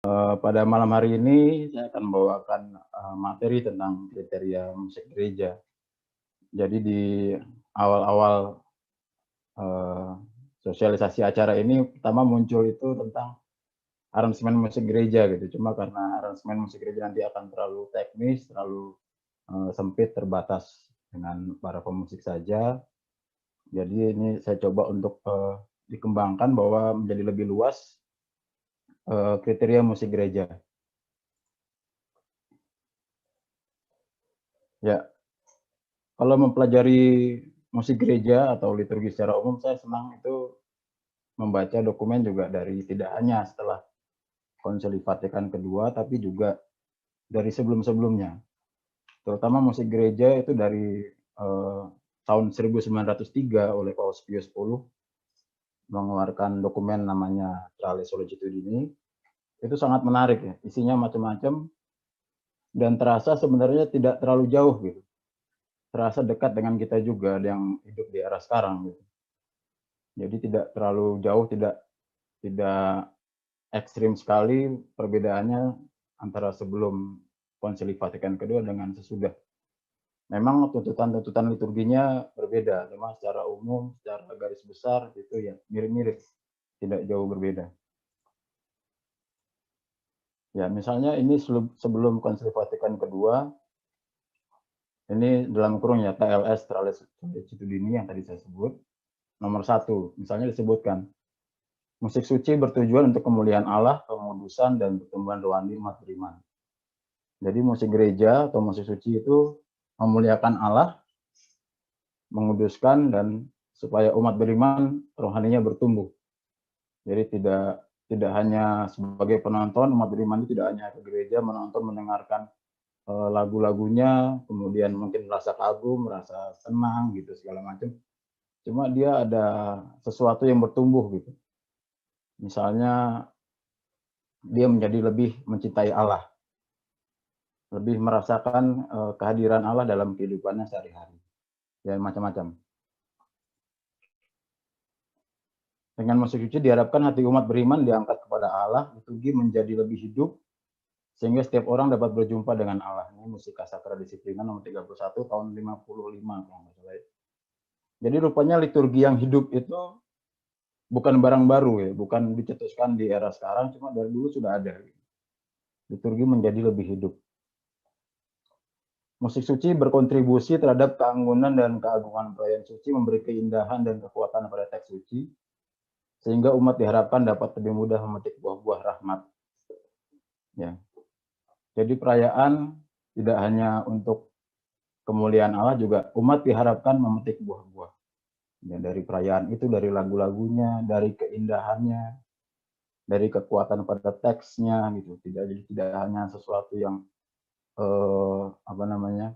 Pada malam hari ini saya akan membawakan, materi tentang kriteria musik gereja. Jadi di awal-awal, eee, sosialisasi acara ini pertama muncul itu tentang aransemen musik gereja gitu, cuma karena aransemen musik gereja nanti akan terlalu teknis, terlalu, sempit, terbatas dengan para pemusik saja. Jadi ini saya coba untuk, dikembangkan bahwa menjadi lebih luas, kriteria musik gereja. Ya, kalau mempelajari musik gereja atau liturgi secara umum, saya senang itu membaca dokumen juga dari tidak hanya setelah Konsili Vatikan kedua, tapi juga dari sebelum-sebelumnya. Terutama musik gereja itu dari tahun 1903 oleh Paus Pius X mengeluarkan dokumen namanya Trale Sollicitudini. Itu sangat menarik ya, isinya macam-macam dan terasa sebenarnya tidak terlalu jauh gitu. Terasa dekat dengan kita juga yang hidup di era sekarang gitu. Jadi tidak terlalu jauh, tidak tidak ekstrim sekali perbedaannya antara sebelum Konsili Vatikan kedua dengan sesudah. Memang tuntutan-tuntutan liturginya berbeda, memang secara umum, secara garis besar itu ya mirip-mirip, tidak jauh berbeda. Ya, misalnya ini sebelum Konsili Vatikan kedua, ini dalam kurung ya TLS Trale Sollicitudini yang tadi saya sebut, nomor 1, misalnya disebutkan, musik suci bertujuan untuk kemuliaan Allah, pengudusan, dan pertumbuhan rohani umat beriman. Jadi musik gereja atau musik suci itu memuliakan Allah, menguduskan, dan supaya umat beriman rohaninya bertumbuh. Jadi tidak tidak hanya sebagai penonton, umat beriman itu tidak hanya ke gereja menonton, mendengarkan lagu-lagunya, kemudian mungkin merasa kagum, merasa senang gitu segala macam. Cuma dia ada sesuatu yang bertumbuh gitu. Misalnya dia menjadi lebih mencintai Allah, lebih merasakan kehadiran Allah dalam kehidupannya sehari-hari. Ya macam-macam. Dengan musik suci diharapkan hati umat beriman diangkat kepada Allah, liturgi menjadi lebih hidup, sehingga setiap orang dapat berjumpa dengan Allah. Ini Musika Sakra Disiplina nomor 31 tahun 55 kalau nggak salah. Jadi rupanya liturgi yang hidup itu bukan barang baru ya, bukan dicetuskan di era sekarang, cuma dari dulu sudah ada. Liturgi menjadi lebih hidup. Musik suci berkontribusi terhadap keanggunan dan keagungan perayaan suci, memberi keindahan dan kekuatan pada teks suci, sehingga umat diharapkan dapat lebih mudah memetik buah-buah rahmat. Ya. Jadi perayaan tidak hanya untuk kemuliaan Allah, juga umat diharapkan memetik buah-buah. Ya, dari perayaan itu, dari lagu-lagunya, dari keindahannya, dari kekuatan pada teksnya gitu. Tidak hanya sesuatu yang apa namanya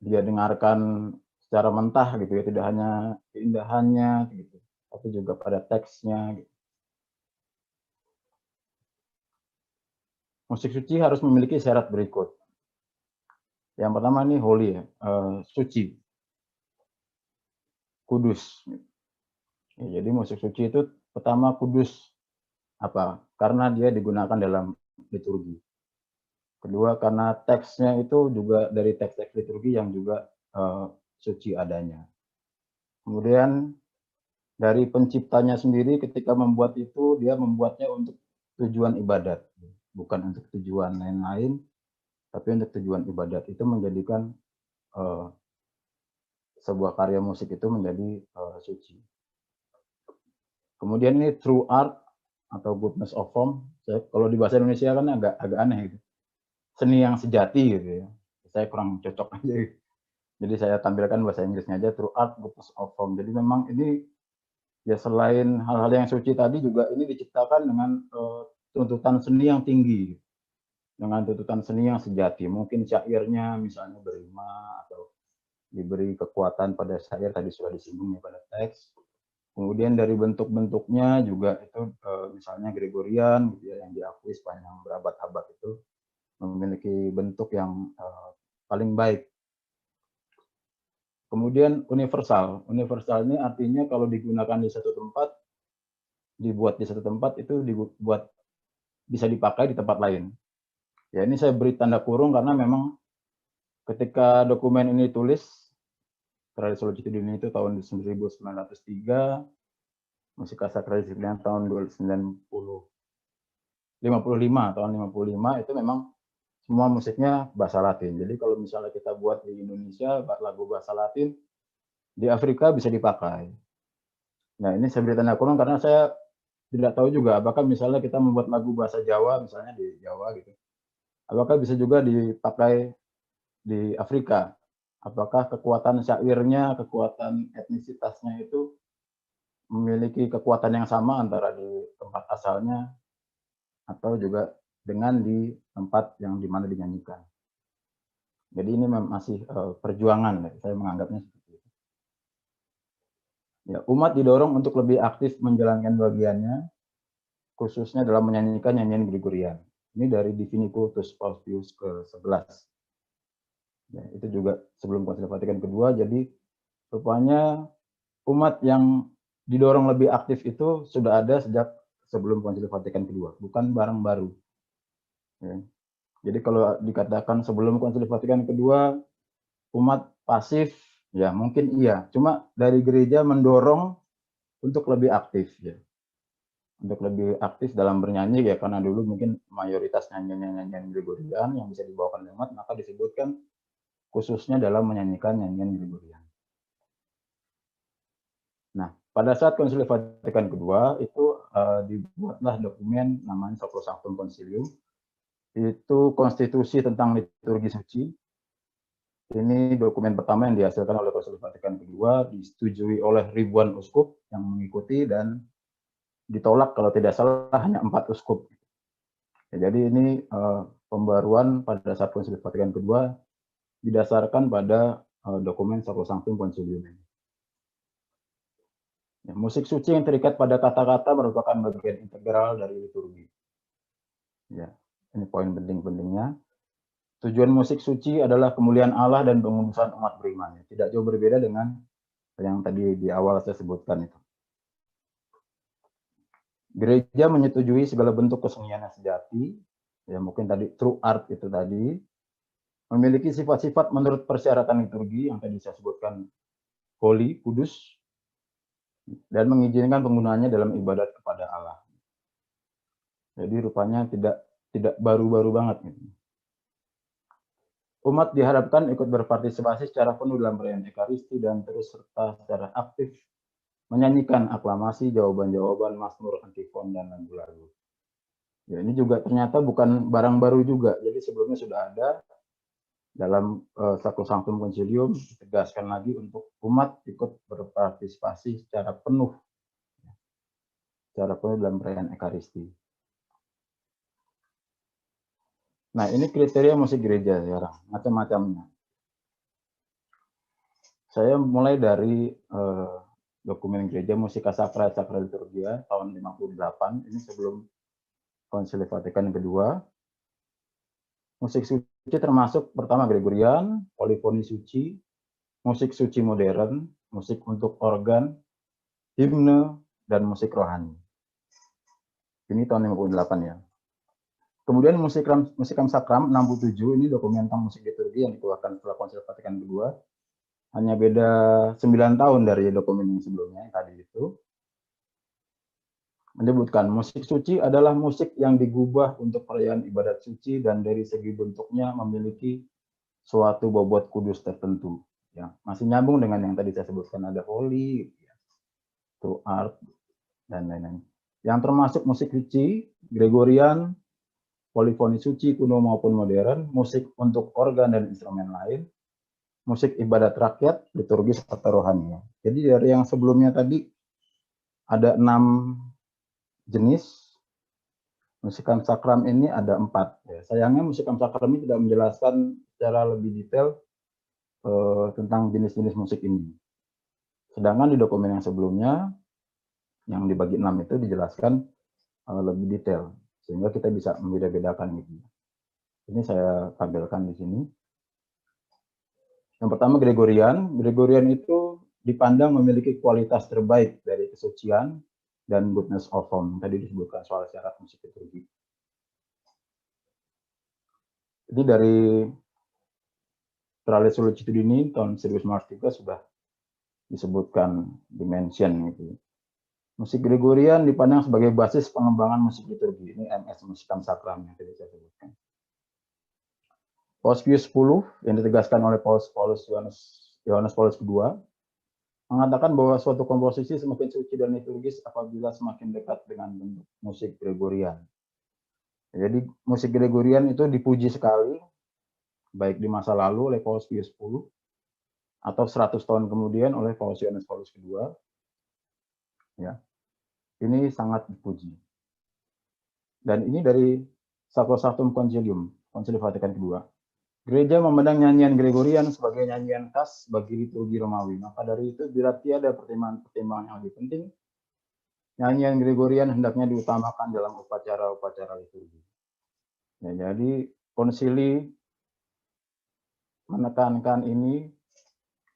dia dengarkan secara mentah gitu ya, tidak hanya keindahannya gitu, tapi juga pada teksnya. Gitu. Musik suci harus memiliki syarat berikut. Yang pertama nih holy ya, suci, kudus. Ya, jadi musik suci itu pertama kudus, apa? Karena dia digunakan dalam liturgi. Kedua karena teksnya itu juga dari teks-teks liturgi yang juga suci adanya. Kemudian dari penciptanya sendiri ketika membuat itu dia membuatnya untuk tujuan ibadat, bukan untuk tujuan lain-lain, tapi untuk tujuan ibadat. Itu menjadikan sebuah karya musik itu menjadi suci. Kemudian ini true art atau goodness of form. Kalau di bahasa Indonesia kan agak aneh gitu. Seni yang sejati gitu ya. Saya kurang cocok aja gitu. Jadi saya tampilkan bahasa Inggrisnya aja true art goodness of form. Jadi memang ini ya selain hal-hal yang suci tadi juga ini diciptakan dengan tuntutan seni yang tinggi. Dengan tuntutan seni yang sejati. Mungkin syairnya misalnya berima atau diberi kekuatan pada syair tadi sudah disinggung ya pada teks. Kemudian dari bentuk-bentuknya juga itu misalnya Gregorian gitu ya, yang diakui sepanjang berabad-abad itu memiliki bentuk yang paling baik. Kemudian universal. Universal ini artinya kalau digunakan di satu tempat, dibuat di satu tempat itu dibuat bisa dipakai di tempat lain. Ya, ini saya beri tanda kurung karena memang ketika dokumen ini tulis, tradisi Jati Diri itu tahun 1903, musik kasak tradisi tahun 1955, tahun 55 itu memang semua musiknya bahasa Latin. Jadi kalau misalnya kita buat di Indonesia lagu bahasa Latin, di Afrika bisa dipakai. Nah, ini saya beri tanda kurung karena saya tidak tahu juga apakah misalnya kita membuat lagu bahasa Jawa, misalnya di Jawa gitu, apakah bisa juga dipakai di Afrika? Apakah kekuatan syairnya, kekuatan etnisitasnya itu memiliki kekuatan yang sama antara di tempat asalnya atau juga dengan di tempat yang dimana dinyanyikan? Jadi ini masih perjuangan, saya menganggapnya seperti itu. Ya, umat didorong untuk lebih aktif menjalankan bagiannya, khususnya dalam menyanyikan nyanyian Gregorian. Ini dari Divini Cultus Paus Pius ke-11. Ya, itu juga sebelum Konsili Vatikan kedua, jadi rupanya umat yang didorong lebih aktif itu sudah ada sejak sebelum Konsili Vatikan kedua, bukan barang baru. Ya. Jadi kalau dikatakan sebelum Konsili Vatikan kedua umat pasif, ya mungkin iya. Cuma dari gereja mendorong untuk lebih aktif, ya. Untuk lebih aktif dalam bernyanyi, ya karena dulu mungkin mayoritas nyanyian Gregorian yang bisa dibawakan umat, maka disebutkan khususnya dalam menyanyikan nyanyian Gregorian. Nah, pada saat Konsili Vatikan kedua itu dibuatlah dokumen namanya Sacrosanctum Concilium. Itu konstitusi tentang liturgi suci. Ini dokumen pertama yang dihasilkan oleh Konsili Vatikan kedua, disetujui oleh ribuan uskup yang mengikuti dan ditolak kalau tidak salah hanya 4 uskup. Ya, jadi ini pembaruan pada saat Konsili Vatikan kedua didasarkan pada dokumen Sacrosanctum Concilium ini. Ya, musik suci yang terikat pada kata-kata merupakan bagian integral dari liturgi. Ya, ini poin penting-pentingnya. Tujuan musik suci adalah kemuliaan Allah dan pengudusan umat beriman. Tidak jauh berbeda dengan yang tadi di awal saya sebutkan itu. Gereja menyetujui segala bentuk kesenian yang sejati, ya mungkin tadi true art itu tadi, memiliki sifat-sifat menurut persyaratan liturgi yang tadi saya sebutkan, holy, kudus, dan mengizinkan penggunaannya dalam ibadat kepada Allah. Jadi rupanya tidak baru-baru banget. Gitu. Umat diharapkan ikut berpartisipasi secara penuh dalam perayaan Ekaristi dan terus serta secara aktif menyanyikan aklamasi, jawaban-jawaban, mazmur, antifon, dan lagu-lagu. Ya, ini juga ternyata bukan barang baru juga. Jadi sebelumnya sudah ada dalam Sacrosanctum Concilium, ditegaskan lagi untuk umat ikut berpartisipasi secara penuh dalam perayaan Ekaristi. Nah, ini kriteria musik gereja sekarang, macam-macamnya. Saya mulai dari dokumen gereja Musica Sacra et Sacra Liturgia tahun 58, ini sebelum Konsili Vatikan kedua. Musik suci termasuk pertama Gregorian, polifoni suci, musik suci modern, musik untuk organ, himne, dan musik rohani. Ini tahun 58 ya. Kemudian Musicam Sacram 67, ini dokumen tentang musik liturgi yang dikeluarkan setelah Konsili Vatikan kedua. Hanya beda 9 tahun dari dokumen yang sebelumnya yang tadi itu. Menyebutkan musik suci adalah musik yang digubah untuk perayaan ibadat suci dan dari segi bentuknya memiliki suatu bobot kudus tertentu. Ya, masih nyambung dengan yang tadi saya sebutkan, ada holy, true art, dan lain-lain. Yang termasuk musik suci, Gregorian, polifoni suci kuno maupun modern, musik untuk organ dan instrumen lain, musik ibadat rakyat, liturgis atau rohani. Jadi dari yang sebelumnya tadi ada 6 jenis, Musicam Sacram ini ada 4. Ya, sayangnya Musicam Sacram ini tidak menjelaskan secara lebih detail tentang jenis-jenis musik ini. Sedangkan di dokumen yang sebelumnya, yang dibagi 6 itu dijelaskan lebih detail, sehingga kita bisa membeda-bedakan gitu. Ini saya tampilkan di sini. Yang pertama Gregorian. Gregorian itu dipandang memiliki kualitas terbaik dari kesucian dan goodness of form. Tadi disebutkan soal syarat musik liturgi. Ini dari Trale Sollecitudini tahun 1903 sudah disebutkan, dimention gitu. Musik Gregorian dipandang sebagai basis pengembangan musik liturgi. Ini MS Musica Sacra yang tadi saya sebutkan. Paus Pius X yang ditegaskan oleh Yohanes Paulus II mengatakan bahwa suatu komposisi semakin suci dan liturgis apabila semakin dekat dengan bentuk musik Gregorian. Jadi musik Gregorian itu dipuji sekali, baik di masa lalu oleh Paus Pius X atau 100 tahun kemudian oleh Paus Yohanes Paulus II. Ya, ini sangat dipuji. Dan ini dari Sacrosanctum Concilium, Konsili Vatikan II. Gereja memandang nyanyian Gregorian sebagai nyanyian khas bagi liturgi Romawi. Maka dari itu, bila tiada pertimbangan yang lebih penting, nyanyian Gregorian hendaknya diutamakan dalam upacara-upacara liturgi. Ya, jadi konsili menekankan ini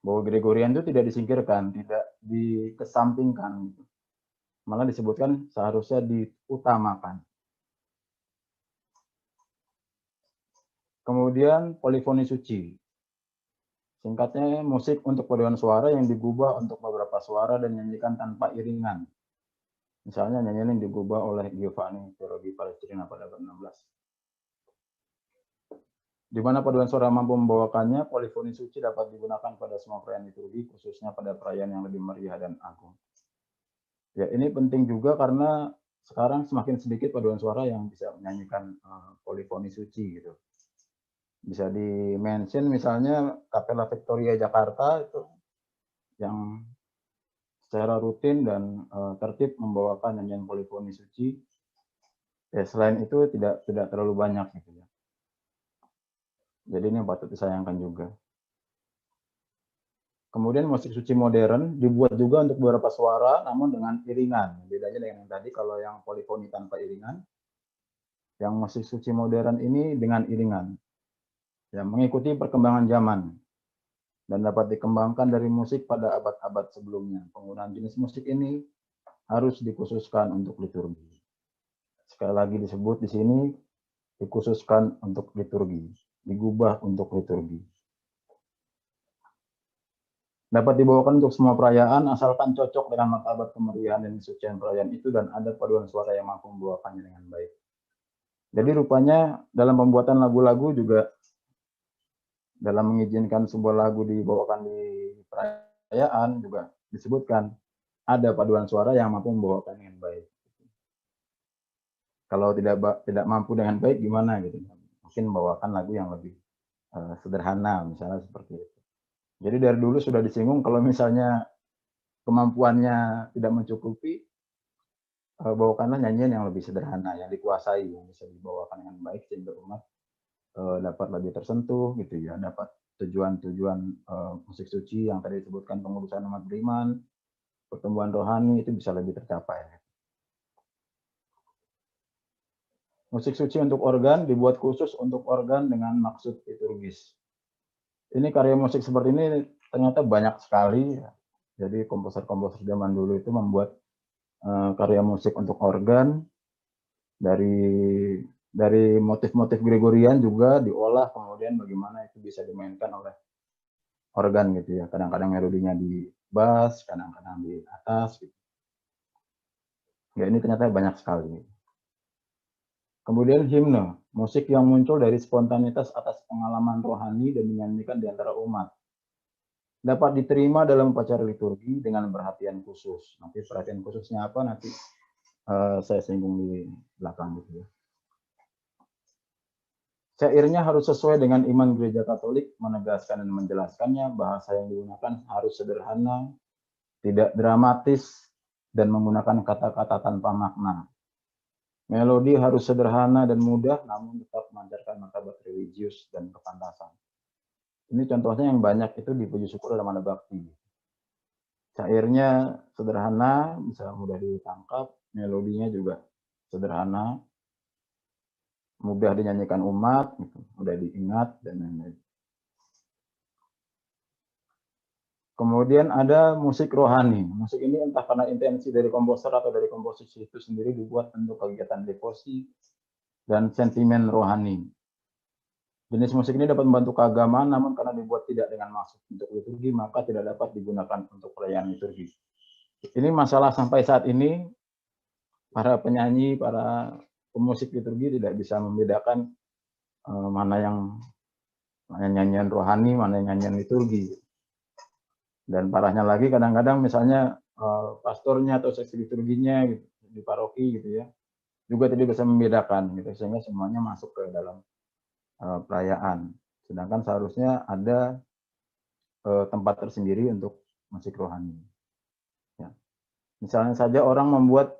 bahwa Gregorian itu tidak disingkirkan, tidak dikesampingkan. Malah disebutkan seharusnya diutamakan. Kemudian polifoni suci. Singkatnya, musik untuk paduan suara yang digubah untuk beberapa suara dan nyanyikan tanpa iringan. Misalnya nyanyian yang digubah oleh Giovanni Teologi Palestrina pada abad 16. Di mana paduan suara mampu membawakannya, polifoni suci dapat digunakan pada semua perayaan liturgi, khususnya pada perayaan yang lebih meriah dan agung. Ya, ini penting juga karena sekarang semakin sedikit paduan suara yang bisa menyanyikan polifoni suci gitu. Bisa di-mention misalnya Kapela Victoria Jakarta itu yang secara rutin dan tertib membawakan nyanyian polifoni suci. Ya, selain itu tidak terlalu banyak gitu ya. Jadi ini patut disayangkan juga. Kemudian musik suci modern dibuat juga untuk beberapa suara, namun dengan iringan. Bedanya dengan yang tadi, kalau yang polifoni tanpa iringan, yang musik suci modern ini dengan iringan. Ya, mengikuti perkembangan zaman. Dan dapat dikembangkan dari musik pada abad-abad sebelumnya. Penggunaan jenis musik ini harus dikhususkan untuk liturgi. Sekali lagi disebut di sini, dikhususkan untuk liturgi. Digubah untuk liturgi. Dapat dibawakan untuk semua perayaan asalkan cocok dengan martabat kemeriahan dan kesucian perayaan itu dan ada paduan suara yang mampu membawakannya dengan baik. Jadi rupanya dalam pembuatan lagu-lagu juga dalam mengizinkan sebuah lagu dibawakan di perayaan juga disebutkan ada paduan suara yang mampu membawakan dengan baik. Kalau tidak mampu dengan baik gimana gitu? Mungkin membawakan lagu yang lebih sederhana misalnya seperti itu. Jadi dari dulu sudah disinggung kalau misalnya kemampuannya tidak mencukupi, bawakanlah nyanyian yang lebih sederhana, yang dikuasai, yang bisa dibawakan dengan baik sehingga umat dapat lebih tersentuh gitu ya, dapat tujuan-tujuan musik suci yang tadi disebutkan, pengurusan umat beriman, pertumbuhan rohani itu bisa lebih tercapai. Musik suci untuk organ dibuat khusus untuk organ dengan maksud liturgis. Ini karya musik seperti ini ternyata banyak sekali. Jadi komposer-komposer zaman dulu itu membuat karya musik untuk organ dari motif-motif Gregorian juga diolah kemudian bagaimana itu bisa dimainkan oleh organ gitu ya. Kadang-kadang melodinya di bass, kadang-kadang di atas. Gitu. Ya ini ternyata banyak sekali. Kemudian himne, musik yang muncul dari spontanitas atas pengalaman rohani dan dinyanyikan di antara umat. Dapat diterima dalam upacara liturgi dengan perhatian khusus. Nanti perhatian khususnya apa nanti saya singgung di belakang gitu ya. Syairnya harus sesuai dengan iman gereja Katolik, menegaskan dan menjelaskannya, bahasa yang digunakan harus sederhana, tidak dramatis, dan menggunakan kata-kata tanpa makna. Melodi harus sederhana dan mudah, namun tetap memancarkan martabat religius dan kepantasan. Ini contohnya yang banyak itu di puji syukur dalam Mana Bakti. Syairnya sederhana, bisa mudah ditangkap, melodinya juga sederhana, mudah dinyanyikan umat, mudah diingat, dan lain-lain. Kemudian ada musik rohani. Musik ini entah karena intensi dari komposer atau dari komposisi itu sendiri dibuat untuk kegiatan devosi dan sentimen rohani. Jenis musik ini dapat membantu keagamaan, namun karena dibuat tidak dengan maksud untuk liturgi, maka tidak dapat digunakan untuk perayaan liturgi. Ini masalah sampai saat ini, para penyanyi, para pemusik liturgi tidak bisa membedakan mana yang nyanyian rohani, mana yang nyanyian liturgi. Dan parahnya lagi kadang-kadang misalnya pastornya atau seksi liturginya gitu, di paroki gitu ya, juga tidak bisa membedakan gitu, sehingga semuanya masuk ke dalam perayaan. Sedangkan seharusnya ada tempat tersendiri untuk musik rohani. Ya. Misalnya saja orang membuat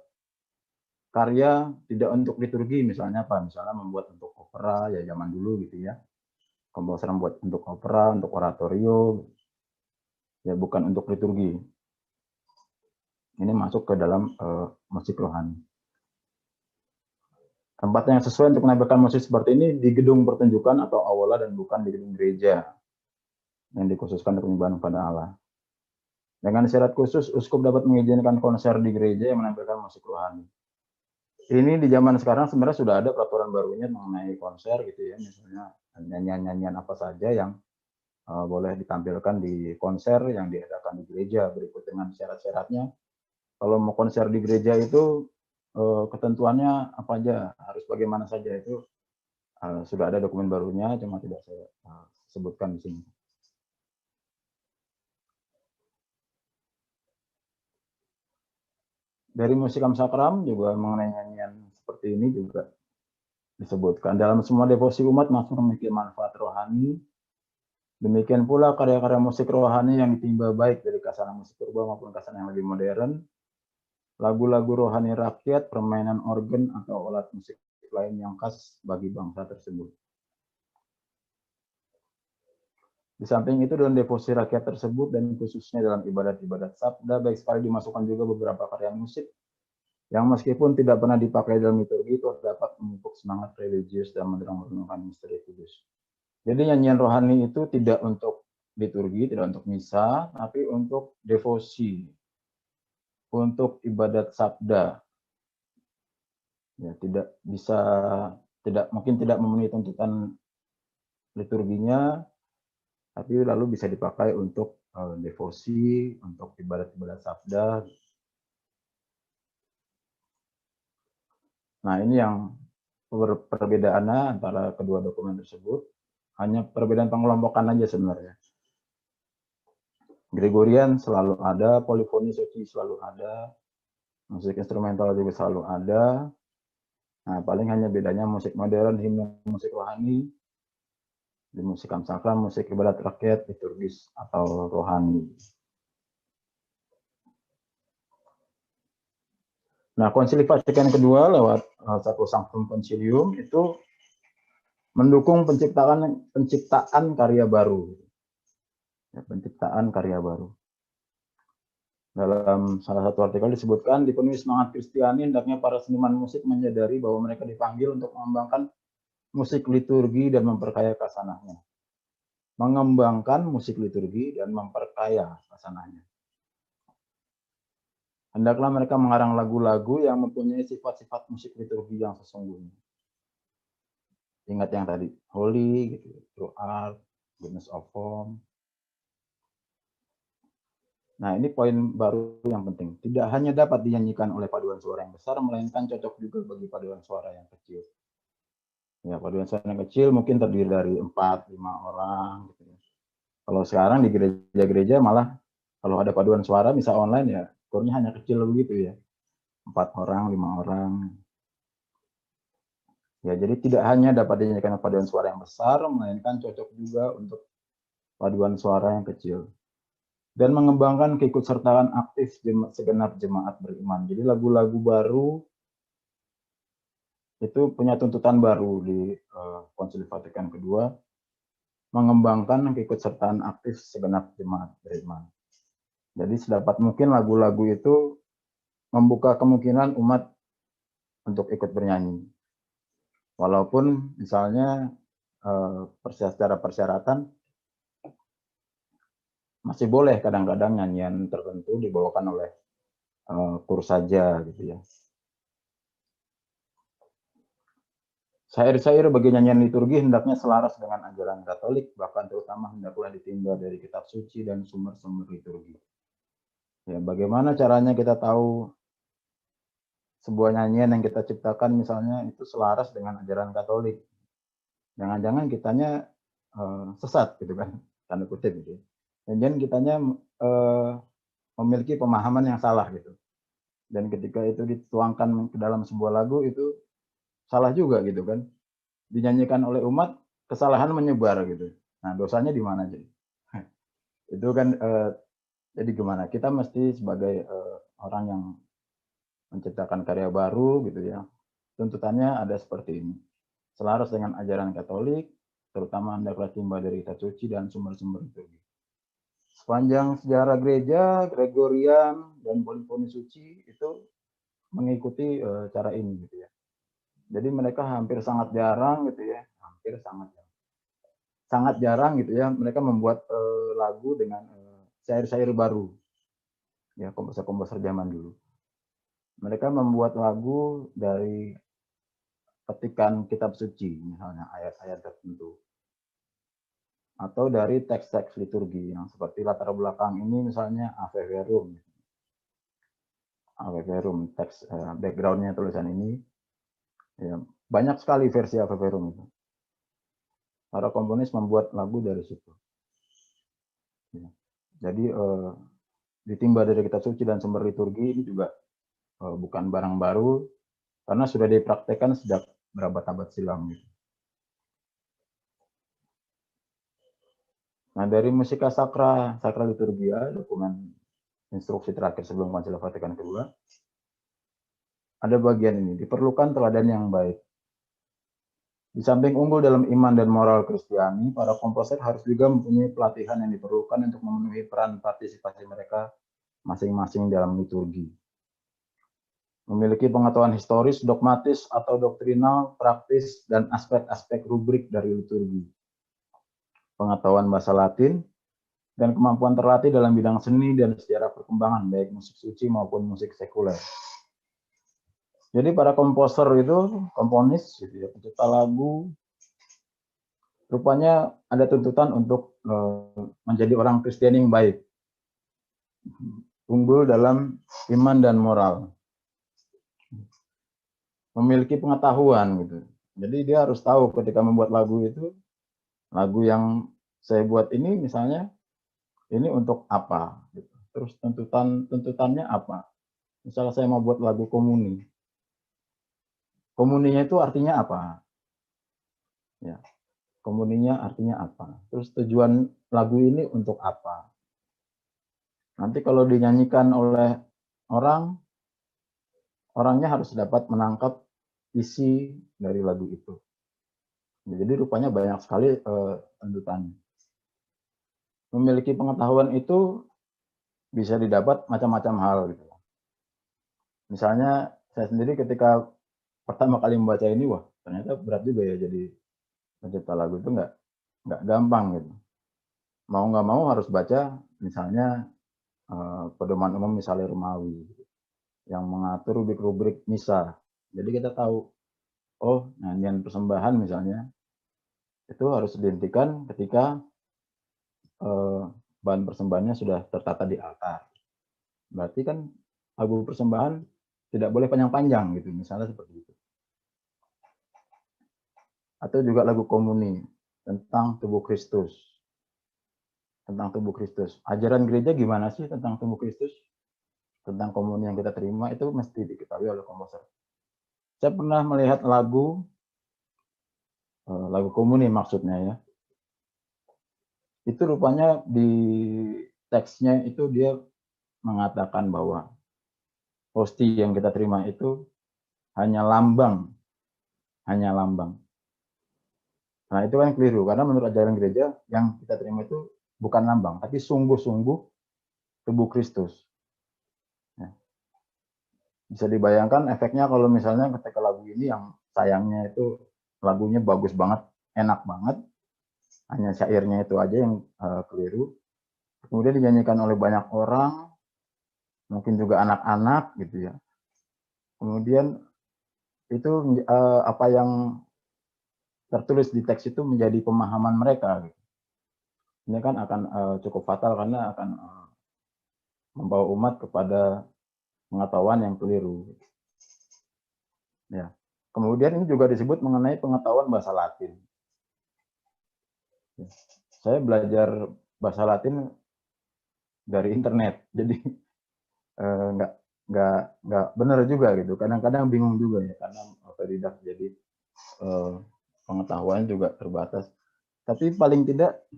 karya tidak untuk liturgi, misalnya apa? Misalnya membuat untuk opera ya zaman dulu gitu ya. Komposer membuat untuk opera, untuk oratorio, ya bukan untuk liturgi. Ini masuk ke dalam musik rohani. Tempat yang sesuai untuk menampilkan musik seperti ini di gedung pertunjukan atau aula dan bukan di gedung gereja yang dikhususkan untuk penyembahan kepada Allah. Dengan syarat khusus, uskup dapat mengizinkan konser di gereja yang menampilkan musik rohani. Ini di zaman sekarang sebenarnya sudah ada peraturan barunya mengenai konser gitu ya, misalnya nyanyian-nyanyian apa saja yang boleh ditampilkan di konser yang diadakan di gereja berikut dengan syarat-syaratnya. Kalau mau konser di gereja itu ketentuannya apa aja, harus bagaimana saja itu sudah ada dokumen barunya, cuma tidak saya sebutkan di sini. Dari musikam sakram juga mengenai nyanyian seperti ini juga disebutkan. Dalam semua devosi umat masuk memiliki manfaat rohani. Demikian pula karya-karya musik rohani yang ditimba baik dari kasaran musik purba maupun kasaran yang lebih modern. Lagu-lagu rohani rakyat, permainan organ atau alat musik lain yang khas bagi bangsa tersebut. Di samping itu dalam devosi rakyat tersebut dan khususnya dalam ibadat-ibadat sabda, baik sekali dimasukkan juga beberapa karya musik yang meskipun tidak pernah dipakai dalam liturgi itu dapat memupuk semangat religius dan menerang-menerangkan misteri kudus. Jadi nyanyian rohani itu tidak untuk liturgi, tidak untuk misa, tapi untuk devosi, untuk ibadat sabda. Ya, mungkin tidak memenuhi tuntutan liturginya, tapi lalu bisa dipakai untuk devosi, untuk ibadat-ibadat sabda. Nah, ini yang perbedaannya antara kedua dokumen tersebut. Hanya perbedaan pengelompokan aja sebenarnya. Gregorian selalu ada, polifoni suci selalu ada, musik instrumental juga selalu ada. Nah, paling hanya bedanya musik modern, himne, musik rohani, di musik sakram, musik ibadat rakyat, liturgis atau rohani. Nah, Konsili Vatikan kedua lewat satu Sanctum Concilium itu mendukung penciptaan karya baru. Ya, penciptaan karya baru. Dalam salah satu artikel disebutkan, dipenuhi semangat Kristiani, hendaknya para seniman musik menyadari bahwa mereka dipanggil untuk mengembangkan musik liturgi dan memperkaya kasanahnya. Mengembangkan musik liturgi dan memperkaya kasanahnya. Hendaklah mereka mengarang lagu-lagu yang mempunyai sifat-sifat musik liturgi yang sesungguhnya. Ingat yang tadi, holy, gitu, true art, goodness of form. Nah, ini poin baru yang penting. Tidak hanya dapat dinyanyikan oleh paduan suara yang besar, melainkan cocok juga bagi paduan suara yang kecil. Ya, paduan suara yang kecil mungkin terdiri dari 4-5 orang. Gitu. Kalau sekarang di gereja-gereja malah kalau ada paduan suara, bisa online ya, kurnya hanya kecil begitu ya. 4 orang, 5 orang. Ya, jadi tidak hanya dapat dinyanyikan paduan suara yang besar, melainkan cocok juga untuk paduan suara yang kecil. Dan mengembangkan keikutsertaan aktif segenap jemaat beriman. Jadi lagu-lagu baru itu punya tuntutan baru di Konsili Vatikan kedua, mengembangkan keikutsertaan aktif segenap jemaat beriman. Jadi sedapat mungkin lagu-lagu itu membuka kemungkinan umat untuk ikut bernyanyi. Walaupun misalnya secara persyaratan masih boleh kadang-kadang nyanyian tertentu dibawakan oleh kur saja gitu ya. Syair-syair bagi nyanyian liturgi hendaknya selaras dengan ajaran Katolik, bahkan terutama hendaklah ditimba dari kitab suci dan sumber-sumber liturgi. Ya, bagaimana caranya kita tahu sebuah nyanyian yang kita ciptakan misalnya itu selaras dengan ajaran Katolik? Jangan-jangan kitanya sesat gitu kan, tanda kutip gitu. Jangan kitanya memiliki pemahaman yang salah gitu. Dan ketika itu dituangkan ke dalam sebuah lagu itu salah juga gitu kan. Dinyanyikan oleh umat, kesalahan menyebar gitu. Nah, dosanya di mana jadi? Itu kan jadi gimana? Kita mesti sebagai orang yang menciptakan karya baru gitu ya. Tuntutannya ada seperti ini. Selaras dengan ajaran Katolik, terutama hendaklah timba dari kitab suci dan sumber-sumber liturgi. Sepanjang sejarah gereja, Gregorian dan polifoni suci itu mengikuti cara ini gitu ya. Jadi mereka hampir sangat jarang gitu ya, hampir sangat jarang gitu ya, mereka membuat lagu dengan syair-syair baru. Ya, komposer-komposer zaman dulu. Mereka membuat lagu dari petikan kitab suci, misalnya ayat-ayat tertentu. Atau dari teks-teks liturgi yang seperti latar belakang ini misalnya Ave Verum. Ave Verum, teks backgroundnya tulisan ini. Ya, banyak sekali versi Ave Verum itu. Para komponis membuat lagu dari situ. Ya. Jadi ditimba dari kitab suci dan sumber liturgi ini juga bukan barang baru karena sudah dipraktekkan sejak berabad-abad silam. Gitu. Nah, dari musika sakra liturgia, dokumen instruksi terakhir sebelum Konsil Vatikan II, ada bagian ini, diperlukan teladan yang baik. Di samping unggul dalam iman dan moral Kristiani, para komposer harus juga mempunyai pelatihan yang diperlukan untuk memenuhi peran partisipasi mereka masing-masing dalam liturgi. Memiliki pengetahuan historis, dogmatis, atau doktrinal, praktis, dan aspek-aspek rubrik dari liturgi. Pengetahuan bahasa Latin, dan kemampuan terlatih dalam bidang seni dan sejarah perkembangan, baik musik suci maupun musik sekuler. Jadi para komposer itu, komponis, gitu ya, pencipta lagu, rupanya ada tuntutan untuk menjadi orang Kristen yang baik, unggul dalam iman dan moral, memiliki pengetahuan gitu. Jadi dia harus tahu ketika membuat lagu itu, lagu yang saya buat ini misalnya ini untuk apa? Gitu. Terus tuntutannya apa? Misalnya saya mau buat lagu komuni, komuninya itu artinya apa? Ya, komuninya artinya apa? Terus tujuan lagu ini untuk apa? Nanti kalau dinyanyikan oleh orang, orangnya harus dapat menangkap isi dari lagu itu. Jadi rupanya banyak sekali tuntutannya. Memiliki pengetahuan itu bisa didapat macam-macam hal gitu. Misalnya saya sendiri ketika pertama kali membaca ini, wah ternyata berat juga ya jadi pencipta lagu itu nggak gampang gitu. Mau nggak mau harus baca misalnya pedoman umum misalnya Romawi gitu, yang mengatur rubrik-rubrik misa. Jadi kita tahu, oh nyanyian persembahan misalnya itu harus dihentikan ketika bahan persembahannya sudah tertata di altar. Berarti kan lagu persembahan tidak boleh panjang-panjang gitu, misalnya seperti itu. Atau juga lagu komuni tentang tubuh Kristus. Tentang tubuh Kristus. Ajaran gereja gimana sih tentang tubuh Kristus? Tentang komuni yang kita terima itu mesti diketahui oleh komposer. Saya pernah melihat lagu komuni maksudnya ya. Itu rupanya di teksnya itu dia mengatakan bahwa hosti yang kita terima itu hanya lambang. Nah itu kan keliru, karena menurut ajaran gereja yang kita terima itu bukan lambang, tapi sungguh-sungguh tubuh Kristus. Ya. Bisa dibayangkan efeknya kalau misalnya ketika lagu ini yang sayangnya itu lagunya bagus banget, enak banget, hanya syairnya itu aja yang keliru, kemudian dinyanyikan oleh banyak orang, mungkin juga anak-anak gitu ya. Kemudian itu apa yang tertulis di teks itu menjadi pemahaman mereka. Gitu. Ini kan akan cukup fatal karena akan membawa umat kepada pengetahuan yang keliru. Ya. Kemudian ini juga disebut mengenai pengetahuan bahasa Latin. Ya. Saya belajar bahasa Latin dari internet, jadi nggak benar juga gitu. Kadang-kadang bingung juga ya karena otodidak, jadi pengetahuan juga terbatas. Tapi paling tidak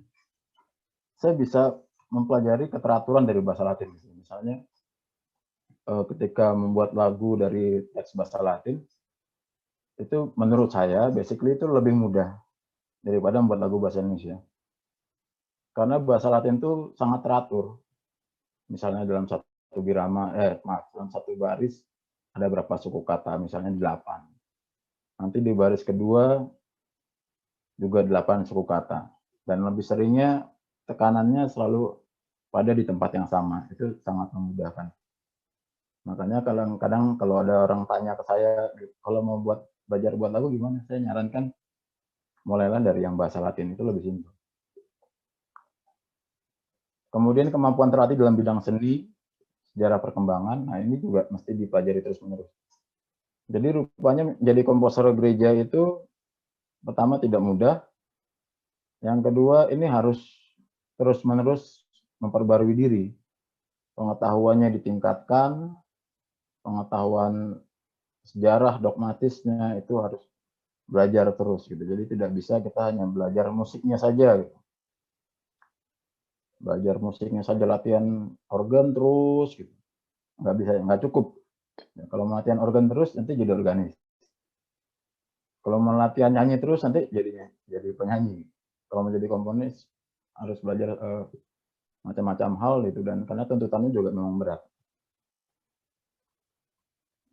saya bisa mempelajari keteraturan dari bahasa Latin. Misalnya ketika membuat lagu dari teks bahasa Latin, itu menurut saya basically itu lebih mudah daripada membuat lagu bahasa Indonesia. Karena bahasa Latin itu sangat teratur. Misalnya dalam satu birama, dalam satu baris ada berapa suku kata, misalnya 8. Nanti di baris kedua juga 8 suku kata. Dan lebih seringnya tekanannya selalu pada di tempat yang sama. Itu sangat memudahkan. Makanya kadang-kadang kalau ada orang tanya ke saya, kalau mau belajar buat lagu gimana? Saya nyarankan mulailah dari yang bahasa Latin, itu lebih simpel. Kemudian kemampuan terlatih dalam bidang seni, sejarah perkembangan, nah ini juga mesti dipelajari terus-menerus. Jadi rupanya jadi komposer gereja itu pertama tidak mudah, yang kedua ini harus terus-menerus memperbarui diri. Pengetahuannya ditingkatkan, pengetahuan sejarah dogmatisnya itu harus belajar terus gitu. Jadi tidak bisa kita hanya belajar musiknya saja gitu. Belajar musiknya saja, latihan organ terus gitu. Nggak bisa, nggak cukup. Ya, kalau latihan organ terus nanti jadi organis. Kalau mau latihan nyanyi terus nanti jadi penyanyi. Kalau menjadi komponis harus belajar macam-macam hal itu, dan karena tuntutannya juga memang berat.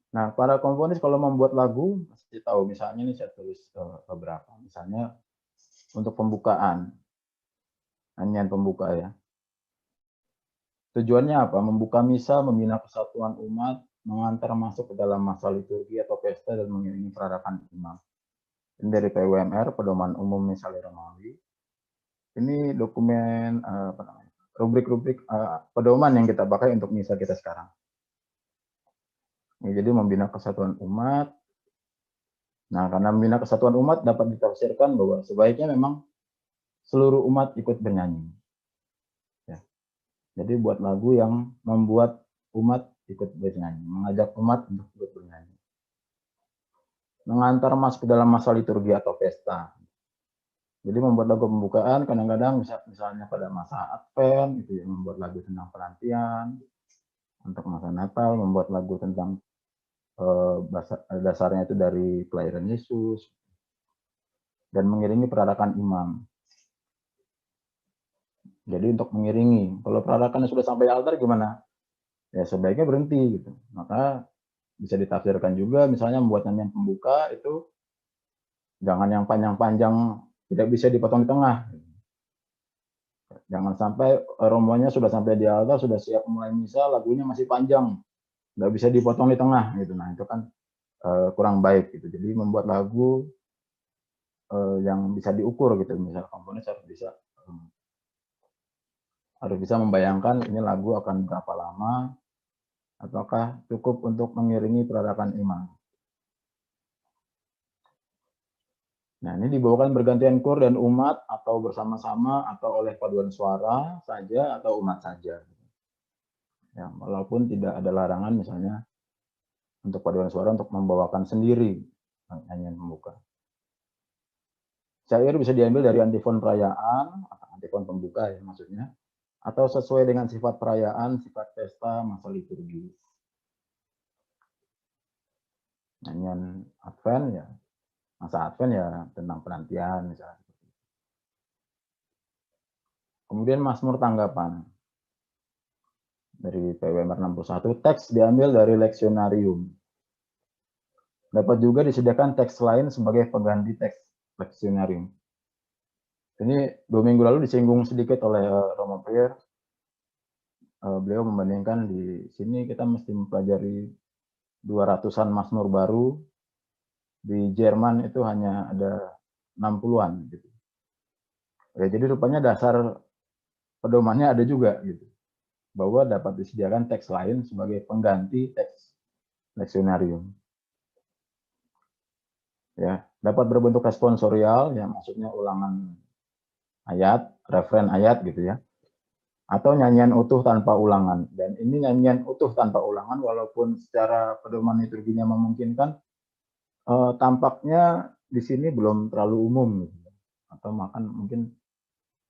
Nah, para komponis kalau membuat lagu mesti tahu, misalnya ini saya tulis beberapa. Misalnya untuk pembukaan, nyanyian pembuka ya. Tujuannya apa? Membuka misa, membina kesatuan umat, mengantar masuk ke dalam masa liturgi atau pesta, dan mengiringi perarakan imam. Ini dari PUMR, Pedoman Umum Misa Romawi. Ini dokumen rubrik-rubrik pedoman yang kita pakai untuk misa kita sekarang. Jadi membina kesatuan umat. Nah, karena membina kesatuan umat dapat ditafsirkan bahwa sebaiknya memang seluruh umat ikut bernyanyi. Ya. Jadi buat lagu yang membuat umat ikut bernyanyi, mengajak umat untuk ikut bernyanyi. Mengantar masuk ke dalam masa liturgi atau pesta. Jadi membuat lagu pembukaan kadang-kadang misalnya pada masa Advent, itu ya, membuat lagu tentang penantian. Untuk masa Natal, membuat lagu tentang dasarnya itu dari kelahiran Yesus. Dan mengiringi perarakan imam. Jadi untuk mengiringi, kalau perarakannya sudah sampai altar gimana? Ya sebaiknya berhenti gitu. Maka bisa ditafsirkan juga, misalnya membuat nyanyian pembuka itu jangan yang panjang-panjang, tidak bisa dipotong di tengah. Jangan sampai rombongannya sudah sampai di altar, sudah siap mulai misa, lagunya masih panjang, nggak bisa dipotong di tengah gitu. Nah itu kan kurang baik gitu. Jadi membuat lagu yang bisa diukur gitu. Misal komponis harus bisa membayangkan ini lagu akan berapa lama, apakah cukup untuk mengiringi perarakan imam. Nah, ini dibawakan bergantian kur dan umat, atau bersama-sama, atau oleh paduan suara saja, atau umat saja. Ya, walaupun tidak ada larangan misalnya untuk paduan suara untuk membawakan sendiri nyanyian pembuka. Syair bisa diambil dari antifon perayaan, atau antifon pembuka ya maksudnya, atau sesuai dengan sifat perayaan, sifat pesta, masa liturgi. Nyanyian Advent ya, masa Advent ya tentang penantian misalnya. Kemudian Mazmur tanggapan dari PWMR 61, teks diambil dari leksionarium. Dapat juga disediakan teks lain sebagai pengganti teks leksionarium. Ini 2 minggu lalu disinggung sedikit oleh Romo Prier. Beliau membandingkan di sini kita mesti mempelajari 200-an Mazmur baru. Di Jerman itu hanya ada 60-an gitu. Ya, jadi rupanya dasar pedomannya ada juga gitu, bahwa dapat disediakan teks lain sebagai pengganti teks leksionarium. Ya, dapat berbentuk responsorial, yang maksudnya ulangan ayat, referen ayat gitu ya, atau nyanyian utuh tanpa ulangan. Dan ini nyanyian utuh tanpa ulangan, walaupun secara pedoman liturginya memungkinkan, tampaknya di sini belum terlalu umum gitu, atau mungkin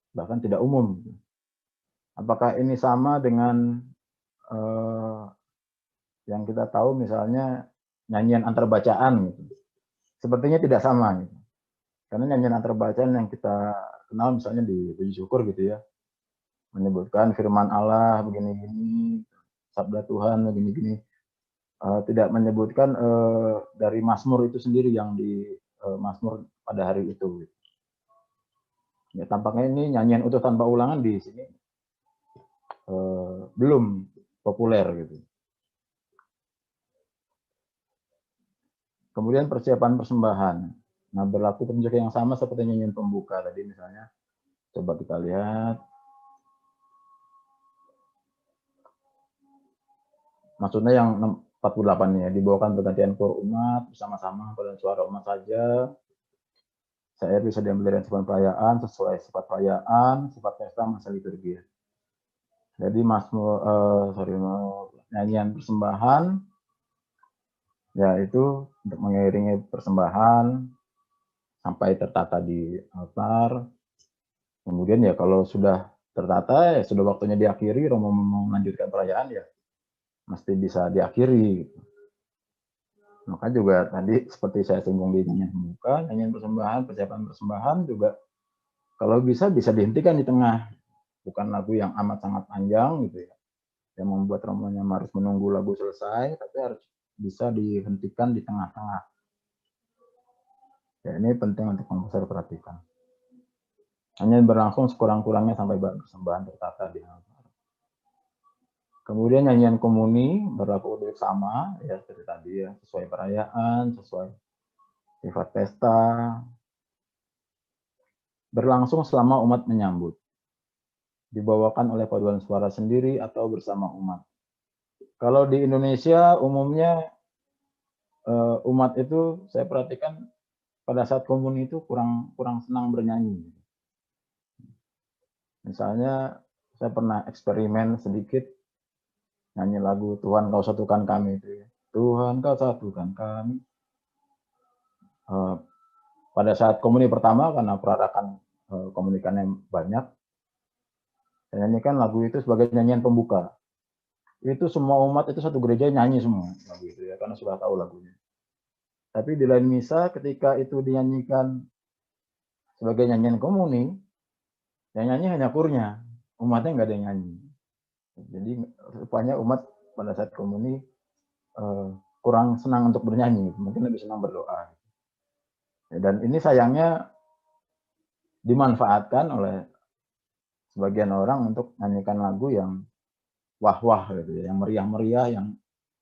bahkan tidak umum. Apakah ini sama dengan yang kita tahu misalnya nyanyian antar bacaan gitu? Sepertinya tidak sama gitu. Karena nyanyian antar bacaan yang kita kenal misalnya di puji syukur gitu ya, menyebutkan firman Allah begini-gini, sabda Tuhan begini-gini, tidak menyebutkan dari Mazmur itu sendiri yang di Mazmur pada hari itu. Ya, tampaknya ini nyanyian utuh tanpa ulangan di sini belum populer gitu. Kemudian persiapan persembahan. Nah, berlaku prinsip yang sama seperti nyanyian pembuka tadi misalnya. Coba kita lihat. Maksudnya yang 48 nih ya, dibawakan pergantian kur umat bersama-sama pada suara umat saja. Saya bisa diambil dari sifat perayaan sesuai sifat perayaan, sifat pesta, masa liturgi. Jadi nyanyian persembahan, yaitu untuk mengiringi persembahan sampai tertata di altar. Kemudian ya kalau sudah tertata, ya sudah waktunya diakhiri, Romo mau melanjutkan perayaan ya mesti bisa diakhiri. Maka juga tadi seperti saya singgung di nyanyian pembuka, nyanyian persembahan, persiapan persembahan juga kalau bisa dihentikan di tengah. Bukan lagu yang amat sangat panjang gitu ya, yang membuat romonya harus menunggu lagu selesai, tapi harus bisa dihentikan di tengah-tengah. Ya, ini penting untuk komposer perhatikan. Hanya berlangsung sekurang-kurangnya sampai persembahan tertata di altar. Kemudian nyanyian komuni berlaku sama ya seperti tadi ya, sesuai perayaan, sesuai sifat pesta. Berlangsung selama umat menyambut. Dibawakan oleh paduan suara sendiri atau bersama umat. Kalau di Indonesia umumnya umat itu saya perhatikan pada saat komuni itu kurang senang bernyanyi. Misalnya saya pernah eksperimen sedikit nyanyi lagu Tuhan Kau Satukan Kami itu ya. Tuhan Kau Satukan Kami. Pada saat komuni pertama karena perarakan komunikannya banyak, saya nyanyikan lagu itu sebagai nyanyian pembuka. Itu semua umat itu satu gereja nyanyi semua lagu itu ya, karena sudah tahu lagunya. Tapi di lain misa ketika itu dinyanyikan sebagai nyanyian komuni, yang nyanyi hanya kurnya, umatnya nggak ada yang nyanyi. Jadi rupanya umat pada saat komuni kurang senang untuk bernyanyi, mungkin lebih senang berdoa. Dan ini sayangnya dimanfaatkan oleh sebagian orang untuk nyanyikan lagu yang wah-wah gitu ya, yang meriah-meriah, yang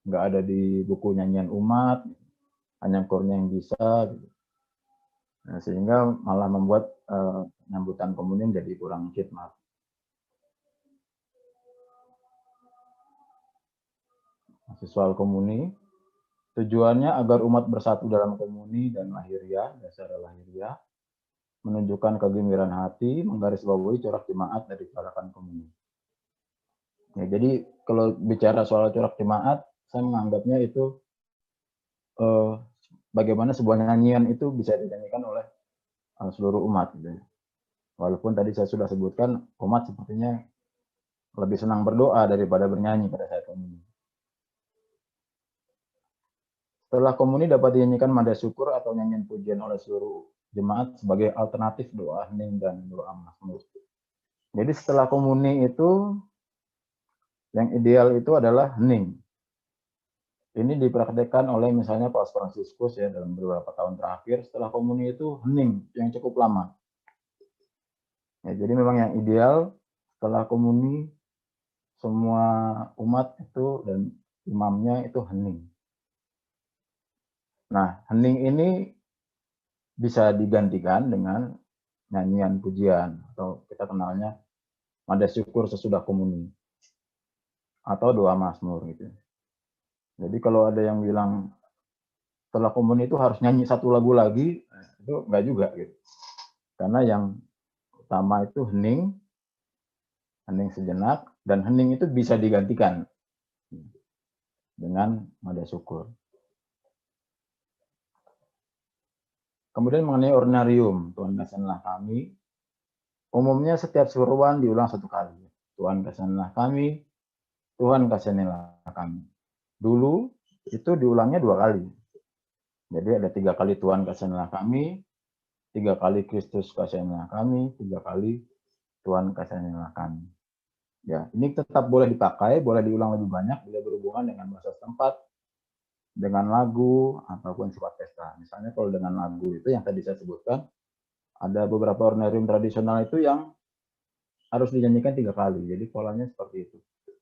nggak ada di buku nyanyian umat, hanya kornya yang bisa gitu. Nah, sehingga malah membuat nyambutan komuni jadi kurang khidmat. Masih soal komuni, tujuannya agar umat bersatu dalam komuni dan lahiriah, dasar lahiriah, menunjukkan kegembiraan hati, menggarisbawahi corak jemaat dari corakan komuni. Ya, jadi kalau bicara soal corak jemaat, saya menganggapnya itu bagaimana sebuah nyanyian itu bisa dinyanyikan oleh seluruh umat. Gitu. Walaupun tadi saya sudah sebutkan, umat sepertinya lebih senang berdoa daripada bernyanyi pada saat komuni. Setelah komuni dapat dinyanyikan mada syukur atau nyanyian pujian oleh seluruh jemaat sebagai alternatif doa hening dan doa mazmur. Jadi setelah komuni itu yang ideal itu adalah hening. Ini dipraktekkan oleh misalnya Paus Fransiskus ya dalam beberapa tahun terakhir. Setelah komuni itu hening yang cukup lama. Ya, jadi memang yang ideal setelah komuni semua umat itu dan imamnya itu hening. Nah, hening ini bisa digantikan dengan nyanyian pujian atau kita kenalnya nada syukur sesudah komuni atau doa mazmur gitu. Jadi kalau ada yang bilang setelah komuni itu harus nyanyi satu lagu lagi, itu enggak juga gitu. Karena yang utama itu hening sejenak, dan hening itu bisa digantikan dengan nada syukur. Kemudian mengenai ordinarium, Tuhan kasihanlah kami, umumnya setiap seruan diulang satu kali. Tuhan kasihanlah kami, Tuhan kasihanlah kami. Dulu itu diulangnya 2 kali. Jadi ada 3 kali Tuhan kasihanlah kami, 3 kali Kristus kasihanlah kami, 3 kali Tuhan kasihanlah kami. Ya, ini tetap boleh dipakai, boleh diulang lebih banyak bila berhubungan dengan bahasa setempat, dengan lagu, ataupun sifat pesta. Misalnya kalau dengan lagu itu yang tadi saya sebutkan, ada beberapa ordinarium tradisional itu yang harus dinyanyikan 3 kali. Jadi polanya seperti itu.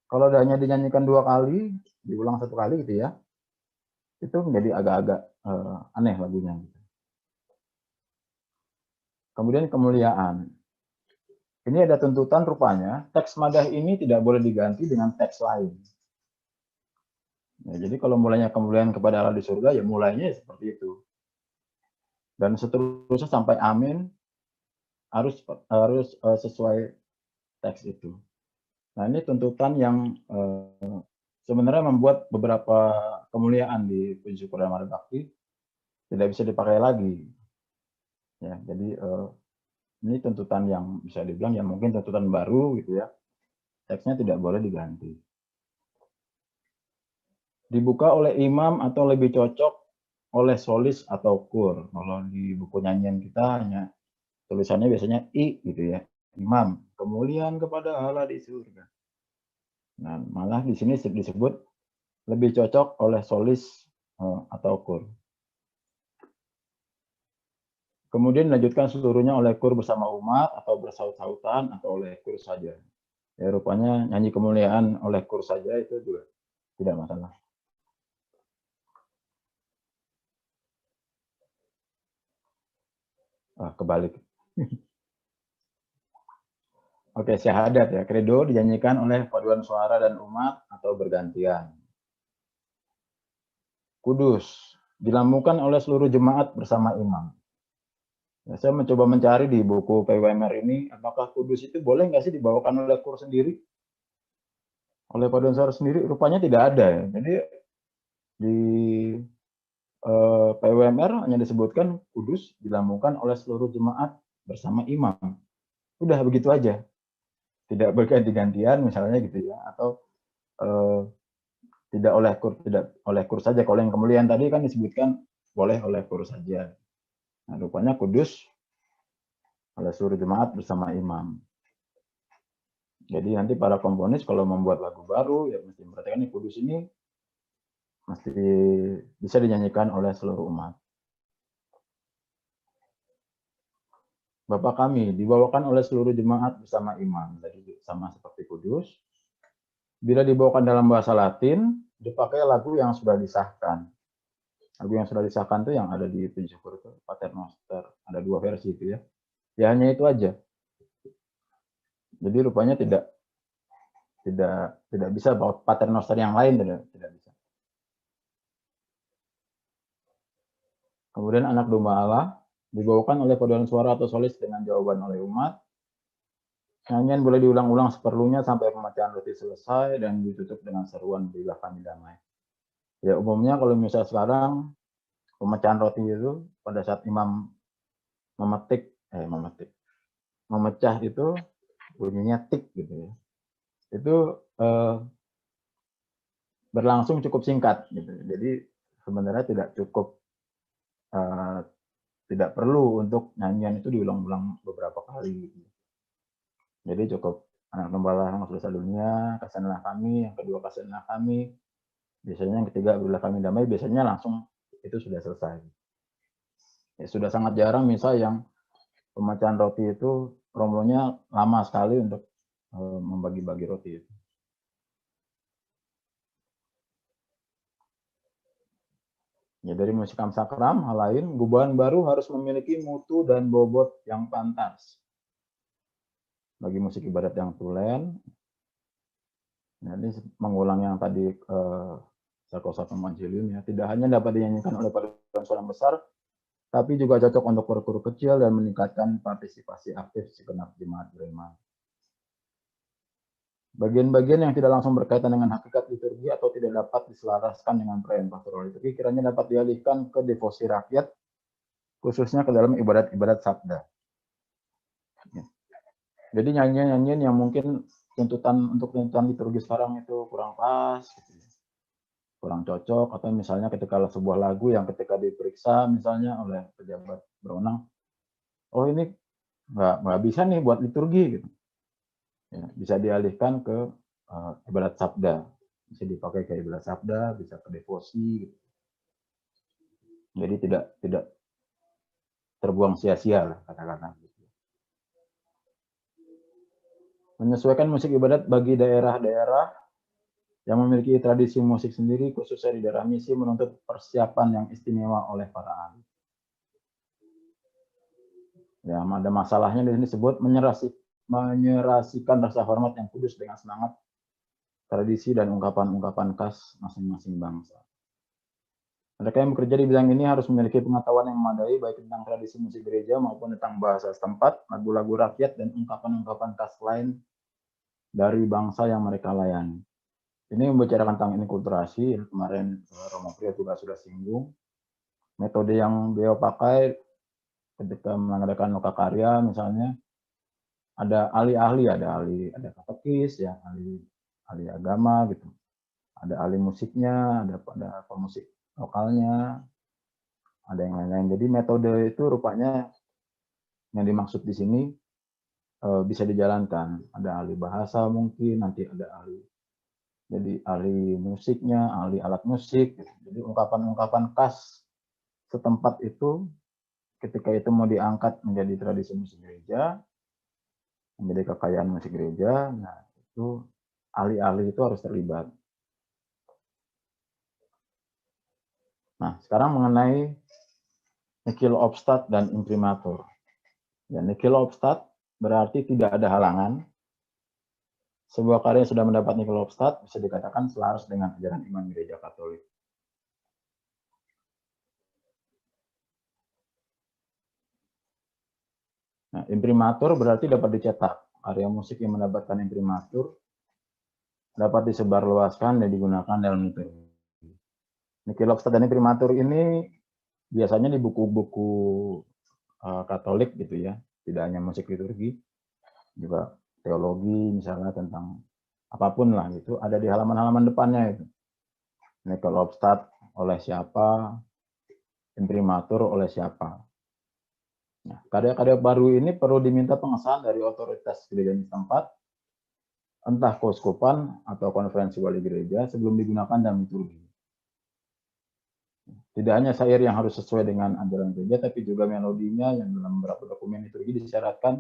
Kalau hanya dinyanyikan 2 kali, diulang 1 kali gitu ya, itu menjadi agak-agak aneh lagunya. Kemudian kemuliaan. Ini ada tuntutan rupanya, teks madah ini tidak boleh diganti dengan teks lain. Ya, jadi kalau mulainya kemuliaan kepada Allah di surga, ya mulainya seperti itu. Dan seterusnya sampai amin harus sesuai teks itu. Nah, ini tuntutan yang sebenarnya membuat beberapa kemuliaan di puji syukur dan mari bakti tidak bisa dipakai lagi. Ya, jadi ini tuntutan yang bisa dibilang ya mungkin tuntutan baru gitu ya. Teksnya tidak boleh diganti. Dibuka oleh imam atau lebih cocok oleh solis atau kur. Kalau di buku nyanyian kita hanya tulisannya biasanya I gitu ya. Imam, kemuliaan kepada Allah di surga. Nah, malah di sini disebut lebih cocok oleh solis atau kur. Kemudian dilanjutkan seluruhnya oleh kur bersama umat atau bersaut-sautan atau oleh kur saja. Ya, rupanya nyanyi kemuliaan oleh kur saja itu juga tidak masalah. Kebalik. Oke, syahadat ya. Credo dinyanyikan oleh paduan suara dan umat atau bergantian. Kudus dilambungkan oleh seluruh jemaat bersama imam. Ya, saya mencoba mencari di buku PWMR ini, apakah kudus itu boleh nggak sih dibawakan oleh kur sendiri? Oleh paduan suara sendiri? Rupanya tidak ada ya. Jadi di PWMR hanya disebutkan kudus dilambungkan oleh seluruh jemaat bersama imam. Udah begitu aja. Tidak berganti-gantian misalnya gitu ya, atau tidak oleh kur saja. Kalau yang kemuliaan tadi kan disebutkan boleh oleh kur saja. Nah, rupanya kudus oleh seluruh jemaat bersama imam. Jadi nanti para komponis kalau membuat lagu baru ya mesti memperhatikan nih kudus ini mesti bisa dinyanyikan oleh seluruh umat. Bapa kami dibawakan oleh seluruh jemaat bersama imam. Jadi sama seperti kudus. Bila dibawakan dalam bahasa Latin, dipakai lagu yang sudah disahkan. Lagu yang sudah disahkan itu yang ada di puji syukur itu Pater Noster. Ada 2 versi itu ya. Ya hanya itu aja. Jadi rupanya tidak bisa bawa Pater Noster yang lain tidak bisa. Kemudian anak domba Allah dibawakan oleh paduan suara atau solis dengan jawaban oleh umat. Nyanyian boleh diulang-ulang seperlunya sampai pemecahan roti selesai dan ditutup dengan seruan berilah kami damai. Ya umumnya kalau misalnya sekarang pemecahan roti itu pada saat imam memecah itu bunyinya tik gitu ya. Itu berlangsung cukup singkat gitu. Jadi sebenarnya tidak perlu untuk nyanyian itu diulang-ulang beberapa kali gitu. Jadi cukup anak domba Allah yang dosa dunia, kasihanlah kami, yang kedua kasihanlah kami, biasanya yang ketiga berilah kami damai, biasanya langsung itu sudah selesai. Ya, sudah sangat jarang misal yang pemecahan roti itu rombonnya lama sekali untuk membagi-bagi roti itu. Ya, dari musik sakram, hal lain, gubahan baru harus memiliki mutu dan bobot yang pantas. Bagi musik ibadat yang tulen, jadi mengulang yang tadi Sakosa Manjilium ya, tidak hanya dapat dinyanyikan oleh paduan suara besar, tapi juga cocok untuk kuru-kuru kecil dan meningkatkan partisipasi aktif segenap jemaat gereja. Bagian-bagian yang tidak langsung berkaitan dengan hakikat liturgi atau tidak dapat diselaraskan dengan perayaan pastoral liturgi kiranya dapat dialihkan ke devosi rakyat, khususnya ke dalam ibadat-ibadat sabda. Jadi nyanyian-nyanyian yang mungkin tuntutan liturgi sekarang itu kurang pas, kurang cocok, atau misalnya ketika sebuah lagu yang ketika diperiksa misalnya oleh pejabat berwenang, oh ini nggak bisa nih buat liturgi gitu. Ya, bisa dialihkan ke ibadat sabda, bisa dipakai ke ibadat sabda, bisa ke devosi gitu. Jadi tidak terbuang sia-sia lah kata-kata. Menyesuaikan musik ibadat bagi daerah-daerah yang memiliki tradisi musik sendiri, khususnya di daerah misi, menuntut persiapan yang istimewa oleh para ahli. Ya, ada masalahnya di sini disebut menyerasikan rasa hormat yang kudus dengan semangat tradisi dan ungkapan-ungkapan khas masing-masing bangsa. Mereka yang bekerja di bidang ini harus memiliki pengetahuan yang memadai baik tentang tradisi musik gereja maupun tentang bahasa setempat, lagu-lagu rakyat, dan ungkapan-ungkapan khas lain dari bangsa yang mereka layani. Ini membicarakan tentang inkulturasi, kemarin Romo Priyo juga sudah singgung. Metode yang beliau pakai ketika mengadakan loka karya misalnya, ada ahli-ahli, ada katekis, ya, ahli agama gitu, ada ahli musiknya, ada pemusik lokalnya, ada yang lain-lain. Jadi metode itu rupanya yang dimaksud di sini bisa dijalankan. Ada ahli bahasa mungkin, nanti ada ahli, jadi ahli musiknya, ahli alat musik. Jadi ungkapan-ungkapan khas setempat itu ketika itu mau diangkat menjadi tradisi musik gereja, menjadi kekayaan musik gereja, nah itu ahli-ahli itu harus terlibat. Nah, sekarang mengenai Nikil-Obstat dan imprimatur. Ya, Nikil-Obstat berarti tidak ada halangan. Sebuah karya yang sudah mendapat Nikil-Obstat bisa dikatakan selaras dengan ajaran iman gereja Katolik. Nah, imprimatur berarti dapat dicetak. Karya musik yang mendapatkan imprimatur dapat disebarluaskan dan digunakan dalam liturgi. Nikil-Obstat dan imprimatur ini biasanya di buku-buku Katolik gitu ya, tidak hanya musik liturgi, juga teologi misalnya tentang apapun lah itu ada di halaman-halaman depannya itu. Nikil-Obstat oleh siapa, imprimatur oleh siapa. Nah, karya-karya baru ini perlu diminta pengesahan dari otoritas gereja setempat, entah keuskupan atau konferensi wali gereja sebelum digunakan dalam liturgi. Tidak hanya syair yang harus sesuai dengan ajaran gereja, tapi juga melodinya yang dalam beberapa dokumen liturgi disyaratkan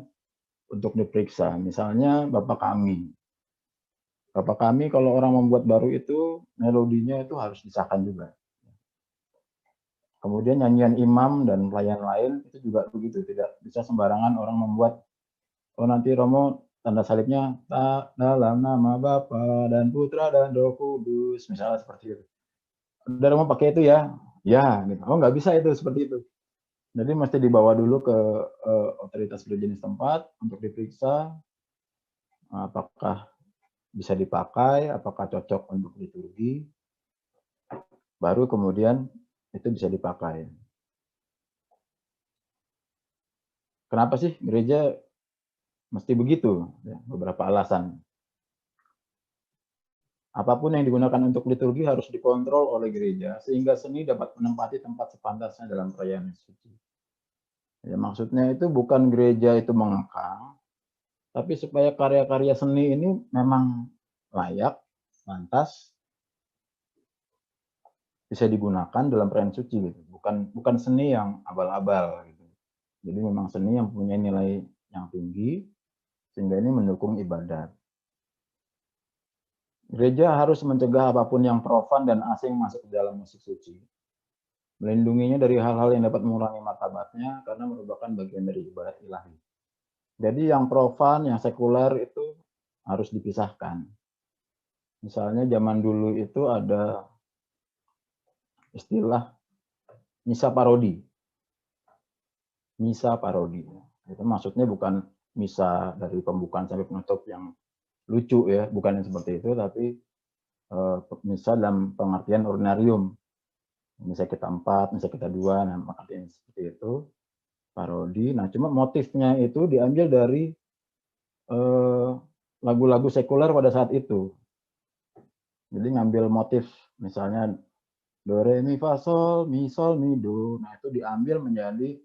untuk diperiksa. Misalnya Bapak Kami. Bapak Kami kalau orang membuat baru itu, melodinya itu harus disahkan juga. Kemudian nyanyian imam dan pelayan lain itu juga begitu, tidak bisa sembarangan orang membuat, oh nanti Romo tanda salibnya dalam nama Bapa dan Putra dan Roh Kudus, misalnya seperti itu. Udah Romo pakai itu ya, ya, gitu. Oh nggak bisa itu seperti itu. Jadi mesti dibawa dulu ke otoritas gereja setempat untuk diperiksa apakah bisa dipakai, apakah cocok untuk liturgi, baru kemudian itu bisa dipakai. Kenapa sih gereja mesti begitu? Ya, beberapa alasan. Apapun yang digunakan untuk liturgi harus dikontrol oleh gereja, sehingga seni dapat menempati tempat sepantasnya dalam perayaan suci. Ya, maksudnya itu bukan gereja itu mengekang, tapi supaya karya-karya seni ini memang layak, pantas, bisa digunakan dalam perayaan suci gitu. Bukan seni yang abal-abal gitu. Jadi memang seni yang punya nilai yang tinggi sehingga ini mendukung ibadat. Gereja harus mencegah apapun yang profan dan asing masuk ke dalam musik suci. melindunginya dari hal-hal yang dapat mengurangi martabatnya karena merupakan bagian dari ibadat ilahi. Jadi yang profan, yang sekuler itu harus dipisahkan. Misalnya zaman dulu itu ada istilah misa parodi. Misa parodi. Itu maksudnya bukan misa dari pembukaan sampai penutup yang lucu ya, bukan yang seperti itu, tapi misa dalam pengertian ordinarium. Misa kita 4, misa kita 2, nah pengertian seperti itu, parodi. Nah, cuma motifnya itu diambil dari lagu-lagu sekuler pada saat itu. Jadi ngambil motif misalnya do re mi fa sol mi do. Nah, itu diambil menjadi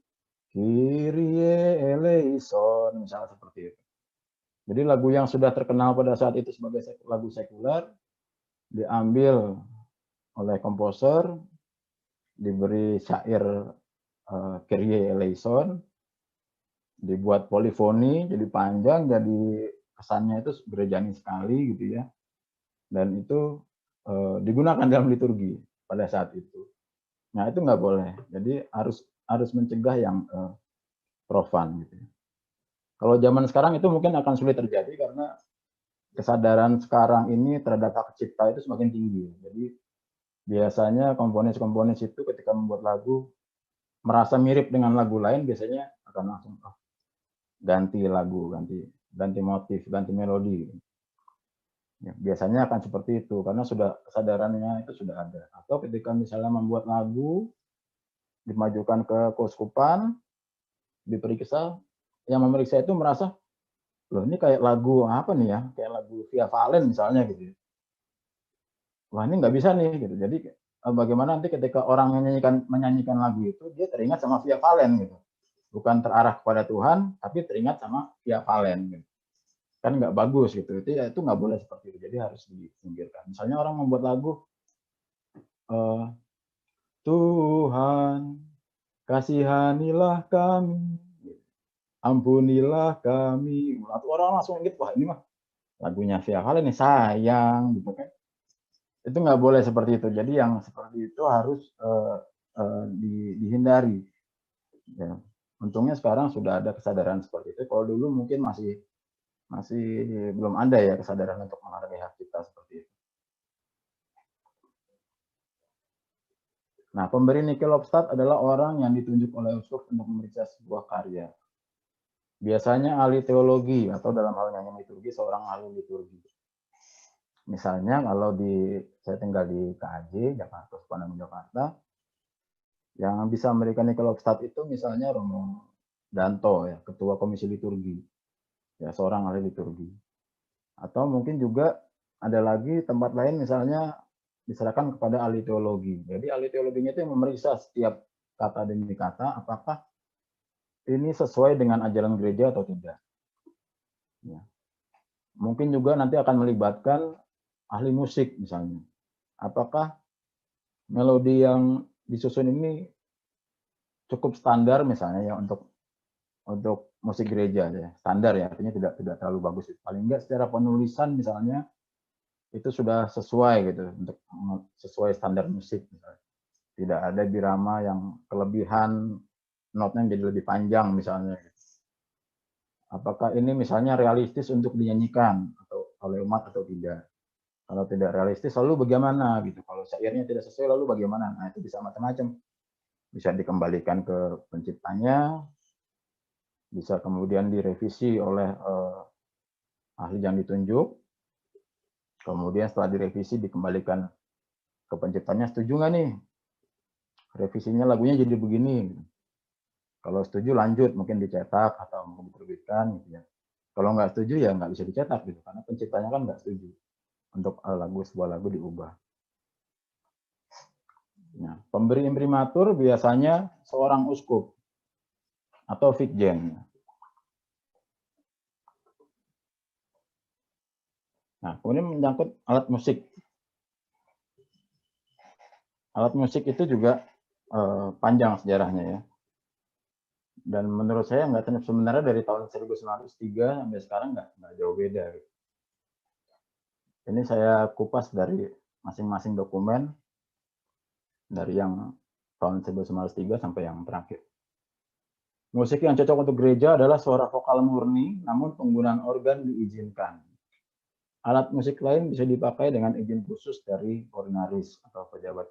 Kyrie eleison misalnya seperti itu. Jadi lagu yang sudah terkenal pada saat itu sebagai lagu sekuler diambil oleh komposer, diberi syair Kyrie eleison, dibuat polifoni jadi panjang, jadi kesannya itu gerejani sekali gitu ya. Dan itu digunakan dalam liturgi pada saat itu. Nah, itu nggak boleh. Jadi harus mencegah yang profan gitu. Kalau zaman sekarang itu mungkin akan sulit terjadi karena kesadaran sekarang ini terhadap hak cipta itu semakin tinggi. Jadi biasanya komponis-komponis itu ketika membuat lagu merasa mirip dengan lagu lain, biasanya akan langsung ganti lagu, ganti motif, ganti melodi. Ya, biasanya akan seperti itu karena sudah kesadarannya itu sudah ada. Atau ketika misalnya membuat lagu dimajukan ke keuskupan, diperiksa, yang memeriksa itu merasa loh ini kayak lagu apa nih ya, kayak lagu Via Valen misalnya gitu. Wah ini nggak bisa nih gitu. Jadi bagaimana nanti ketika orang menyanyikan lagu itu dia teringat sama Via Valen gitu. Bukan terarah kepada Tuhan, tapi teringat sama Via Valen gitu. Kan nggak bagus gitu. Itu nggak boleh seperti itu. Jadi harus disingkirkan. Misalnya orang membuat lagu Tuhan kasihanilah kami, ampunilah kami. Orang langsung ingat wah ini mah lagunya Via Valen nih sayang gitu kan. Itu nggak boleh seperti itu. Jadi yang seperti itu harus dihindari. Ya. Untungnya sekarang sudah ada kesadaran seperti itu. Kalau dulu mungkin masih belum ada ya kesadaran untuk menghargai hak cipta seperti itu. Nah, pemberi Nikelobstad adalah orang yang ditunjuk oleh uskup untuk memeriksa sebuah karya. Biasanya ahli teologi atau dalam hal nyanyi liturgi seorang ahli liturgi. Misalnya kalau saya tinggal di KAJ Jakarta, Sepanjang Jakarta, yang bisa memberikan Nikelobstad itu misalnya Romo Danto ya, ketua komisi liturgi. Ya, seorang ahli liturgi. Atau mungkin juga ada lagi tempat lain misalnya diserahkan kepada ahli teologi. Jadi ahli teologinya itu yang memeriksa setiap kata demi kata apakah ini sesuai dengan ajaran gereja atau tidak. Ya. Mungkin juga nanti akan melibatkan ahli musik misalnya. Apakah melodi yang disusun ini cukup standar misalnya ya untuk musik gereja ya, standar ya, artinya tidak terlalu bagus. Paling enggak secara penulisan misalnya itu sudah sesuai gitu untuk sesuai standar musik misalnya. Tidak ada birama yang kelebihan notnya menjadi lebih panjang misalnya. Apakah ini misalnya realistis untuk dinyanyikan atau oleh umat atau tidak? Kalau tidak realistis lalu bagaimana gitu? Kalau syairnya tidak sesuai lalu bagaimana? Nah, itu bisa macam-macam. Bisa dikembalikan ke penciptanya, bisa kemudian direvisi oleh ahli yang ditunjuk. Kemudian setelah direvisi dikembalikan ke penciptanya, setuju nggak nih? Revisinya lagunya jadi begini. Kalau setuju lanjut, mungkin dicetak atau mungkin diterbitkan gitu ya. Kalau nggak setuju ya nggak bisa dicetak gitu, karena penciptanya kan nggak setuju untuk sebuah lagu diubah. Nah, pemberi imprimatur biasanya seorang uskup atau vikjen. Nah, kemudian menyangkut alat musik. Alat musik itu juga panjang sejarahnya ya. Dan menurut saya nggak sebenarnya dari tahun 1903 sampai sekarang nggak jauh beda. Ini saya kupas dari masing-masing dokumen dari yang tahun 1903 sampai yang terakhir. Musik yang cocok untuk gereja adalah suara vokal murni, namun penggunaan organ diizinkan. Alat musik lain bisa dipakai dengan izin khusus dari ordinaris atau pejabat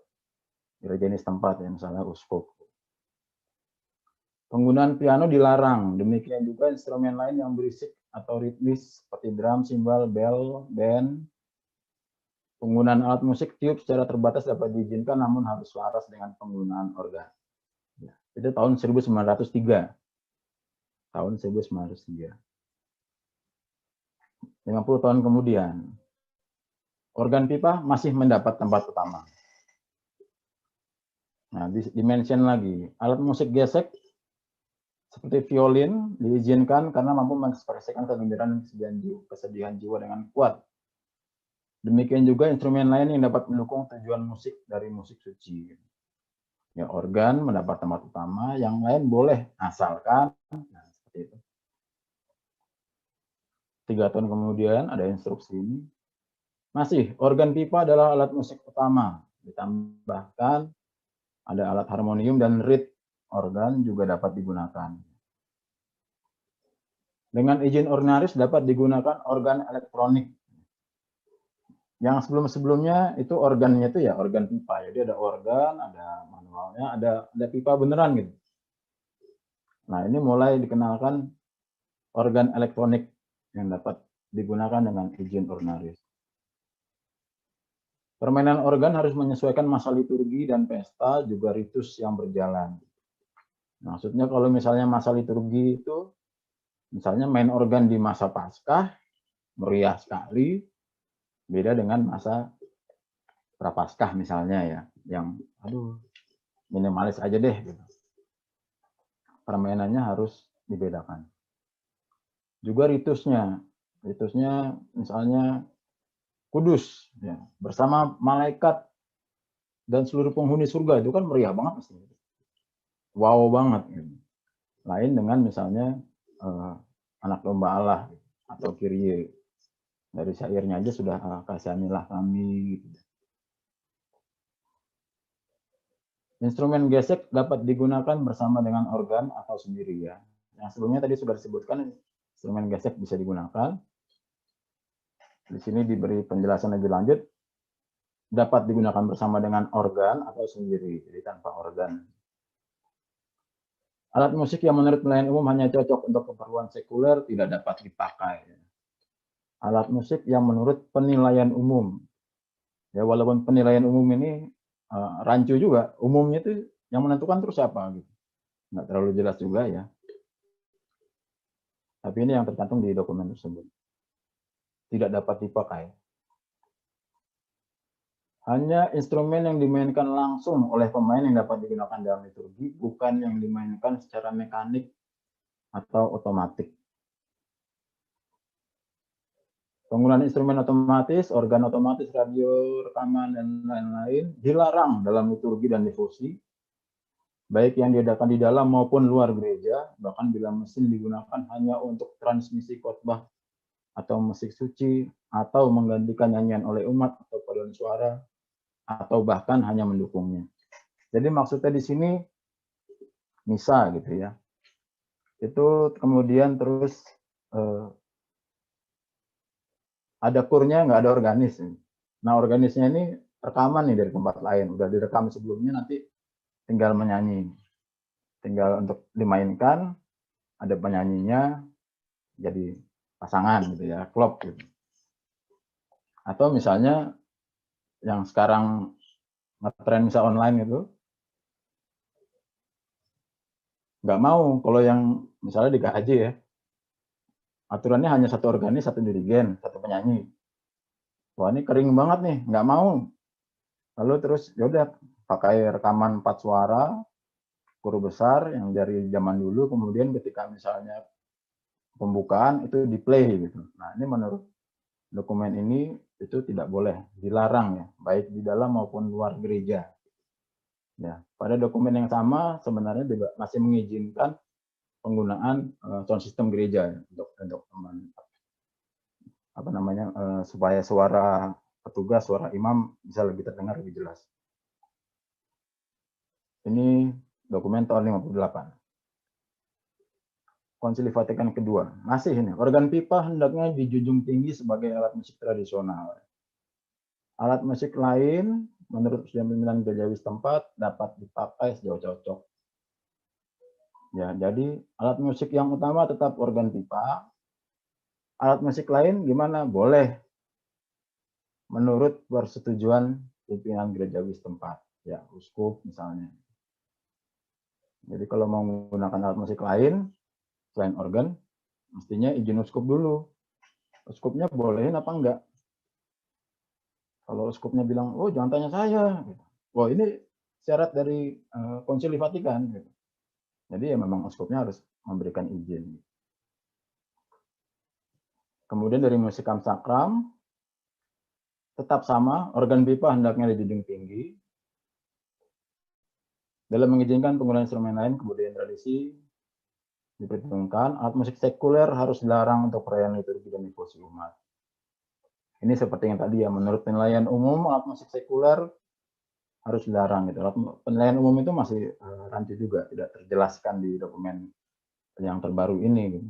gereja ini setempat, ya, misalnya uskup. Penggunaan piano dilarang, demikian juga instrumen lain yang berisik atau ritmis seperti drum, cymbal, bell, band. Penggunaan alat musik tiup secara terbatas dapat diizinkan, namun harus selaras dengan penggunaan organ. Ya, itu tahun 1903. Tahun 1903. 50 tahun kemudian, organ pipa masih mendapat tempat utama. Nah, dimention lagi, alat musik gesek seperti violin diizinkan karena mampu mengekspresikan kegembiraan dan kesedihan jiwa dengan kuat. Demikian juga instrumen lain yang dapat mendukung tujuan musik dari musik suci. Ya, organ mendapat tempat utama, yang lain boleh asalkan. Nah, seperti itu. 3 tahun kemudian ada instruksi ini. Masih, organ pipa adalah alat musik utama. Ditambahkan ada alat harmonium dan reed organ juga dapat digunakan. Dengan izin ordinaris dapat digunakan organ elektronik. Yang sebelum-sebelumnya itu organnya itu ya organ pipa. Jadi ada organ, ada manualnya, ada pipa beneran gitu. Nah, ini mulai dikenalkan organ elektronik yang dapat digunakan dengan izin ordinaris. Permainan organ harus menyesuaikan masa liturgi dan pesta, juga ritus yang berjalan. Maksudnya kalau misalnya masa liturgi itu, misalnya main organ di masa Paskah, meriah sekali, beda dengan masa Prapaskah misalnya ya, yang aduh minimalis aja deh gitu. Permainannya harus dibedakan. Juga ritusnya misalnya kudus ya, bersama malaikat dan seluruh penghuni surga, itu kan meriah banget pasti. Wow banget gitu. Lain dengan misalnya anak domba Allah atau Kyrie, dari syairnya aja sudah kasihanilah kami gitu. Instrumen gesek dapat digunakan bersama dengan organ atau sendiri ya. Yang sebelumnya tadi sudah disebutkan instrumen gesek bisa digunakan. Di sini diberi penjelasan lebih lanjut, dapat digunakan bersama dengan organ atau sendiri, jadi tanpa organ. Alat musik yang menurut penilaian umum hanya cocok untuk keperluan sekuler tidak dapat dipakai. Alat musik yang menurut penilaian umum, ya walaupun penilaian umum ini rancu juga, umumnya itu yang menentukan terus siapa gitu, nggak terlalu jelas juga ya. Tapi ini yang tercantum di dokumen tersebut. Tidak dapat dipakai. Hanya instrumen yang dimainkan langsung oleh pemain yang dapat digunakan dalam liturgi, bukan yang dimainkan secara mekanik atau otomatik. Penggunaan instrumen otomatis, organ otomatis, radio, rekaman, dan lain-lain dilarang dalam liturgi dan difusi, baik yang diadakan di dalam maupun luar gereja, bahkan bila mesin digunakan hanya untuk transmisi khotbah atau musik suci, atau menggantikan nyanyian oleh umat atau paduan suara, atau bahkan hanya mendukungnya. Jadi maksudnya di sini misa gitu ya. Itu kemudian terus ada kurnya, nggak ada organis. Nah, organisnya ini rekaman nih dari tempat lain, udah direkam sebelumnya, nanti tinggal menyanyi, tinggal untuk dimainkan, ada penyanyinya, jadi pasangan gitu ya, klop gitu. Atau misalnya yang sekarang ngetren misa online itu, nggak mau, kalau yang misalnya di KHJ ya, aturannya hanya satu organis, satu dirigen, satu penyanyi. Wah ini kering banget nih, nggak mau. Lalu terus yaudah pakai rekaman 4 suara, guru besar yang dari zaman dulu, kemudian ketika misalnya pembukaan itu di play gitu. Nah ini menurut dokumen ini itu tidak boleh, dilarang ya, baik di dalam maupun luar gereja. Ya, pada dokumen yang sama sebenarnya juga masih mengizinkan penggunaan sound system gereja ya, untuk apa namanya supaya suara petugas, suara imam bisa lebih terdengar lebih jelas. Ini dokumen tahun 58. Konsili Vatikan kedua. Masih ini, organ pipa hendaknya dijunjung tinggi sebagai alat musik tradisional. Alat musik lain, menurut pimpinan gereja setempat, dapat dipakai sejauh cocok. Ya, jadi alat musik yang utama tetap organ pipa. Alat musik lain gimana? Boleh, menurut persetujuan pimpinan gereja setempat. Ya, uskup misalnya. Jadi kalau mau menggunakan alat musik lain, selain organ, mestinya izin uskup dulu. Uskupnya bolehin apa enggak? Kalau uskupnya bilang, oh jangan tanya saya. Wah ini syarat dari Konsili Vatikan. Jadi ya memang uskupnya harus memberikan izin. Kemudian dari musikam sakram, tetap sama, organ pipa hendaknya dijunjung tinggi. Dalam mengizinkan penggunaan instrumen lain, kemudian tradisi diperhitungkan, alat musik sekuler harus dilarang untuk perayaan liturgi dan devosi umat. Ini seperti yang tadi ya, menurut penilaian umum, alat musik sekuler harus dilarang. Gitu. Penilaian umum itu masih rancu juga, tidak terjelaskan di dokumen yang terbaru ini. Gitu.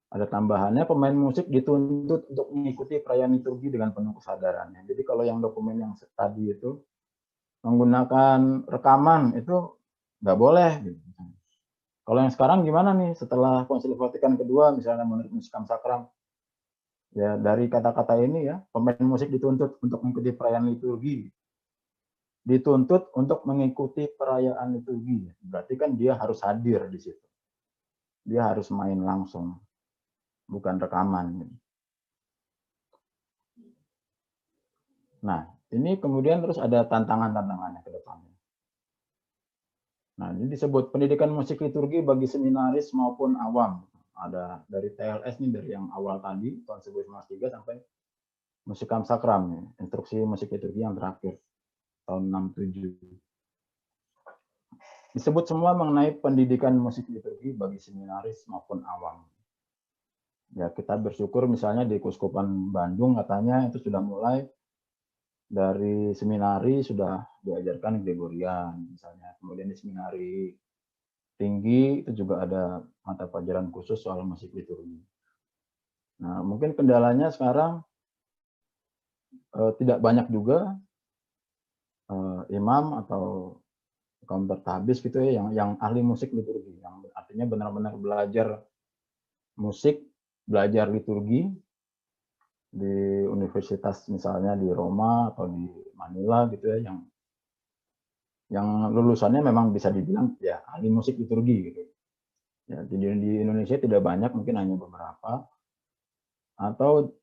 Ada tambahannya, pemain musik dituntut untuk mengikuti perayaan liturgi dengan penuh kesadarannya. Jadi kalau yang dokumen yang tadi itu, menggunakan rekaman itu nggak boleh. Gitu. Kalau yang sekarang gimana nih setelah Konsili Vatikan kedua, misalnya menurut musikam sakram, ya dari kata-kata ini ya, pemain musik dituntut untuk mengikuti perayaan liturgi. Dituntut untuk mengikuti perayaan liturgi. Berarti kan dia harus hadir di situ. Dia harus main langsung, bukan rekaman. Nah, ini kemudian terus ada tantangan-tantangannya ke depannya. Nah, ini disebut pendidikan musik liturgi bagi seminaris maupun awam. Ada dari TLS nih, dari yang awal tadi, tahun 1903 sampai musikam sakram, instruksi musik liturgi yang terakhir, tahun 67. Disebut semua mengenai pendidikan musik liturgi bagi seminaris maupun awam. Ya, kita bersyukur misalnya di Keuskupan Bandung katanya itu sudah mulai dari seminari sudah diajarkan Gregorian misalnya. Kemudian di seminari tinggi itu juga ada mata pelajaran khusus soal musik liturgi. Nah, mungkin kendalanya sekarang tidak banyak juga imam atau kaum bertabis gitu ya yang ahli musik liturgi, yang artinya benar-benar belajar musik, belajar liturgi di universitas misalnya di Roma atau di Manila gitu ya, yang lulusannya memang bisa dibilang ya ahli musik liturgi gitu. Ya, jadi di Indonesia tidak banyak, mungkin hanya beberapa. Atau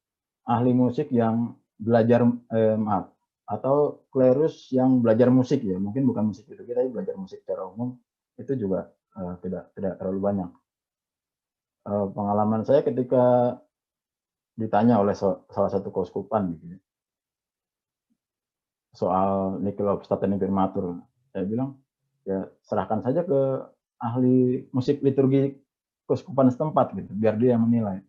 ahli musik yang belajar atau klerus yang belajar musik ya, mungkin bukan musik liturgi tapi belajar musik secara umum, itu juga tidak terlalu banyak. Pengalaman saya ketika ditanya oleh salah satu keuskupan gitu, soal Nihil obstate infirmatur, saya bilang ya serahkan saja ke ahli musik liturgi keuskupan setempat gitu, biar dia yang menilai.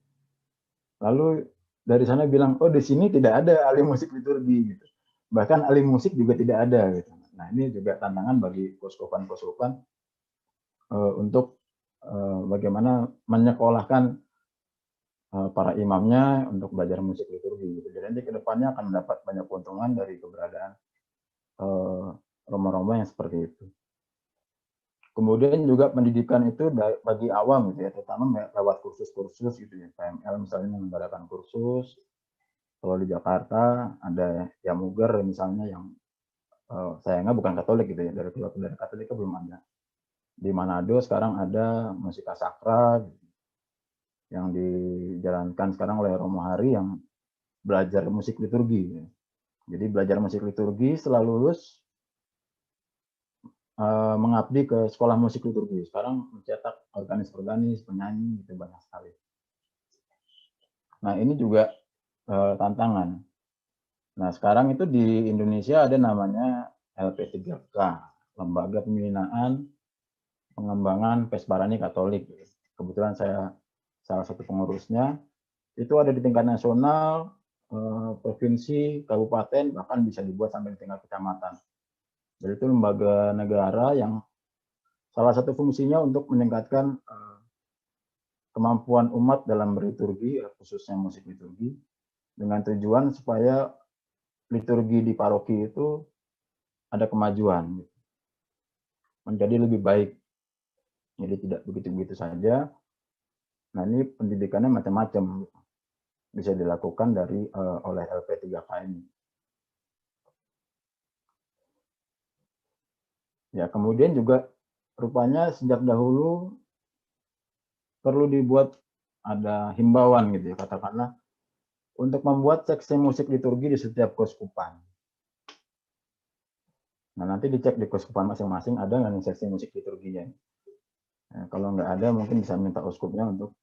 Lalu dari sana bilang, oh di sini tidak ada ahli musik liturgi gitu, bahkan ahli musik juga tidak ada gitu. Nah ini juga tantangan bagi keuskupan-keuskupan untuk bagaimana menyekolahkan para imamnya untuk belajar musik liturgi. Gitu. Jadi nanti kedepannya akan mendapat banyak keuntungan dari keberadaan Roma-Roma yang seperti itu. Kemudian juga pendidikan itu bagi awam gitu ya, terutama lewat kursus-kursus gitu ya. PML misalnya menyelenggarakan kursus. Kalau di Jakarta ada Yamuger misalnya yang sayangnya bukan Katolik gitu ya, dari keluarga Katolik belum ada. Di Manado sekarang ada Musika Sakra gitu, yang dijalankan sekarang oleh Romo Hari yang belajar musik liturgi. Gitu. Jadi belajar musik liturgi setelah lulus mengabdi ke sekolah musik liturgi. Sekarang mencetak organis-organis, penyanyi, itu banyak sekali. Nah ini juga tantangan. Nah sekarang itu di Indonesia ada namanya LP3K, Lembaga Pembinaan Pengembangan Pesparani Katolik. Kebetulan saya salah satu pengurusnya. Itu ada di tingkat nasional, provinsi, kabupaten, bahkan bisa dibuat sampai di tingkat kecamatan. Jadi itu lembaga negara yang salah satu fungsinya untuk meningkatkan kemampuan umat dalam berliturgi, khususnya musik liturgi, dengan tujuan supaya liturgi di paroki itu ada kemajuan, menjadi lebih baik. Jadi tidak begitu-begitu saja. Nah ini pendidikannya macam-macam, bisa dilakukan oleh LP3K ini. Ya kemudian juga rupanya sejak dahulu perlu dibuat ada himbauan gitu ya, katakanlah untuk membuat seksi musik liturgi di setiap keuskupan. Nah nanti dicek di keuskupan masing-masing ada nggak nih seksi musik liturginya. Nah, kalau nggak ada mungkin bisa minta uskupnya untuk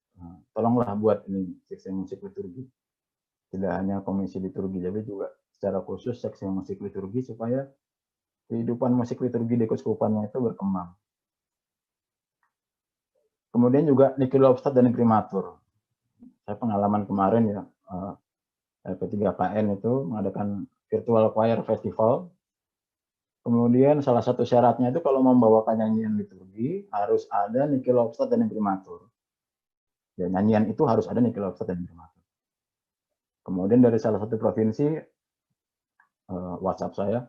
tolonglah buat ini seksi musik liturgi. Tidak hanya komisi liturgi, tapi juga secara khusus seksi musik liturgi supaya kehidupan musik liturgi di keuskupannya itu berkembang. Kemudian juga Niki Lobstad dan Primatur. Saya pengalaman kemarin ya, LP3KN itu mengadakan virtual choir festival. Kemudian salah satu syaratnya itu kalau membawakan nyanyian liturgi harus ada Niki Lobstad dan Primatur. Ya, nyanyian itu harus ada Niki Lobstad dan Primatur. Kemudian dari salah satu provinsi WhatsApp saya,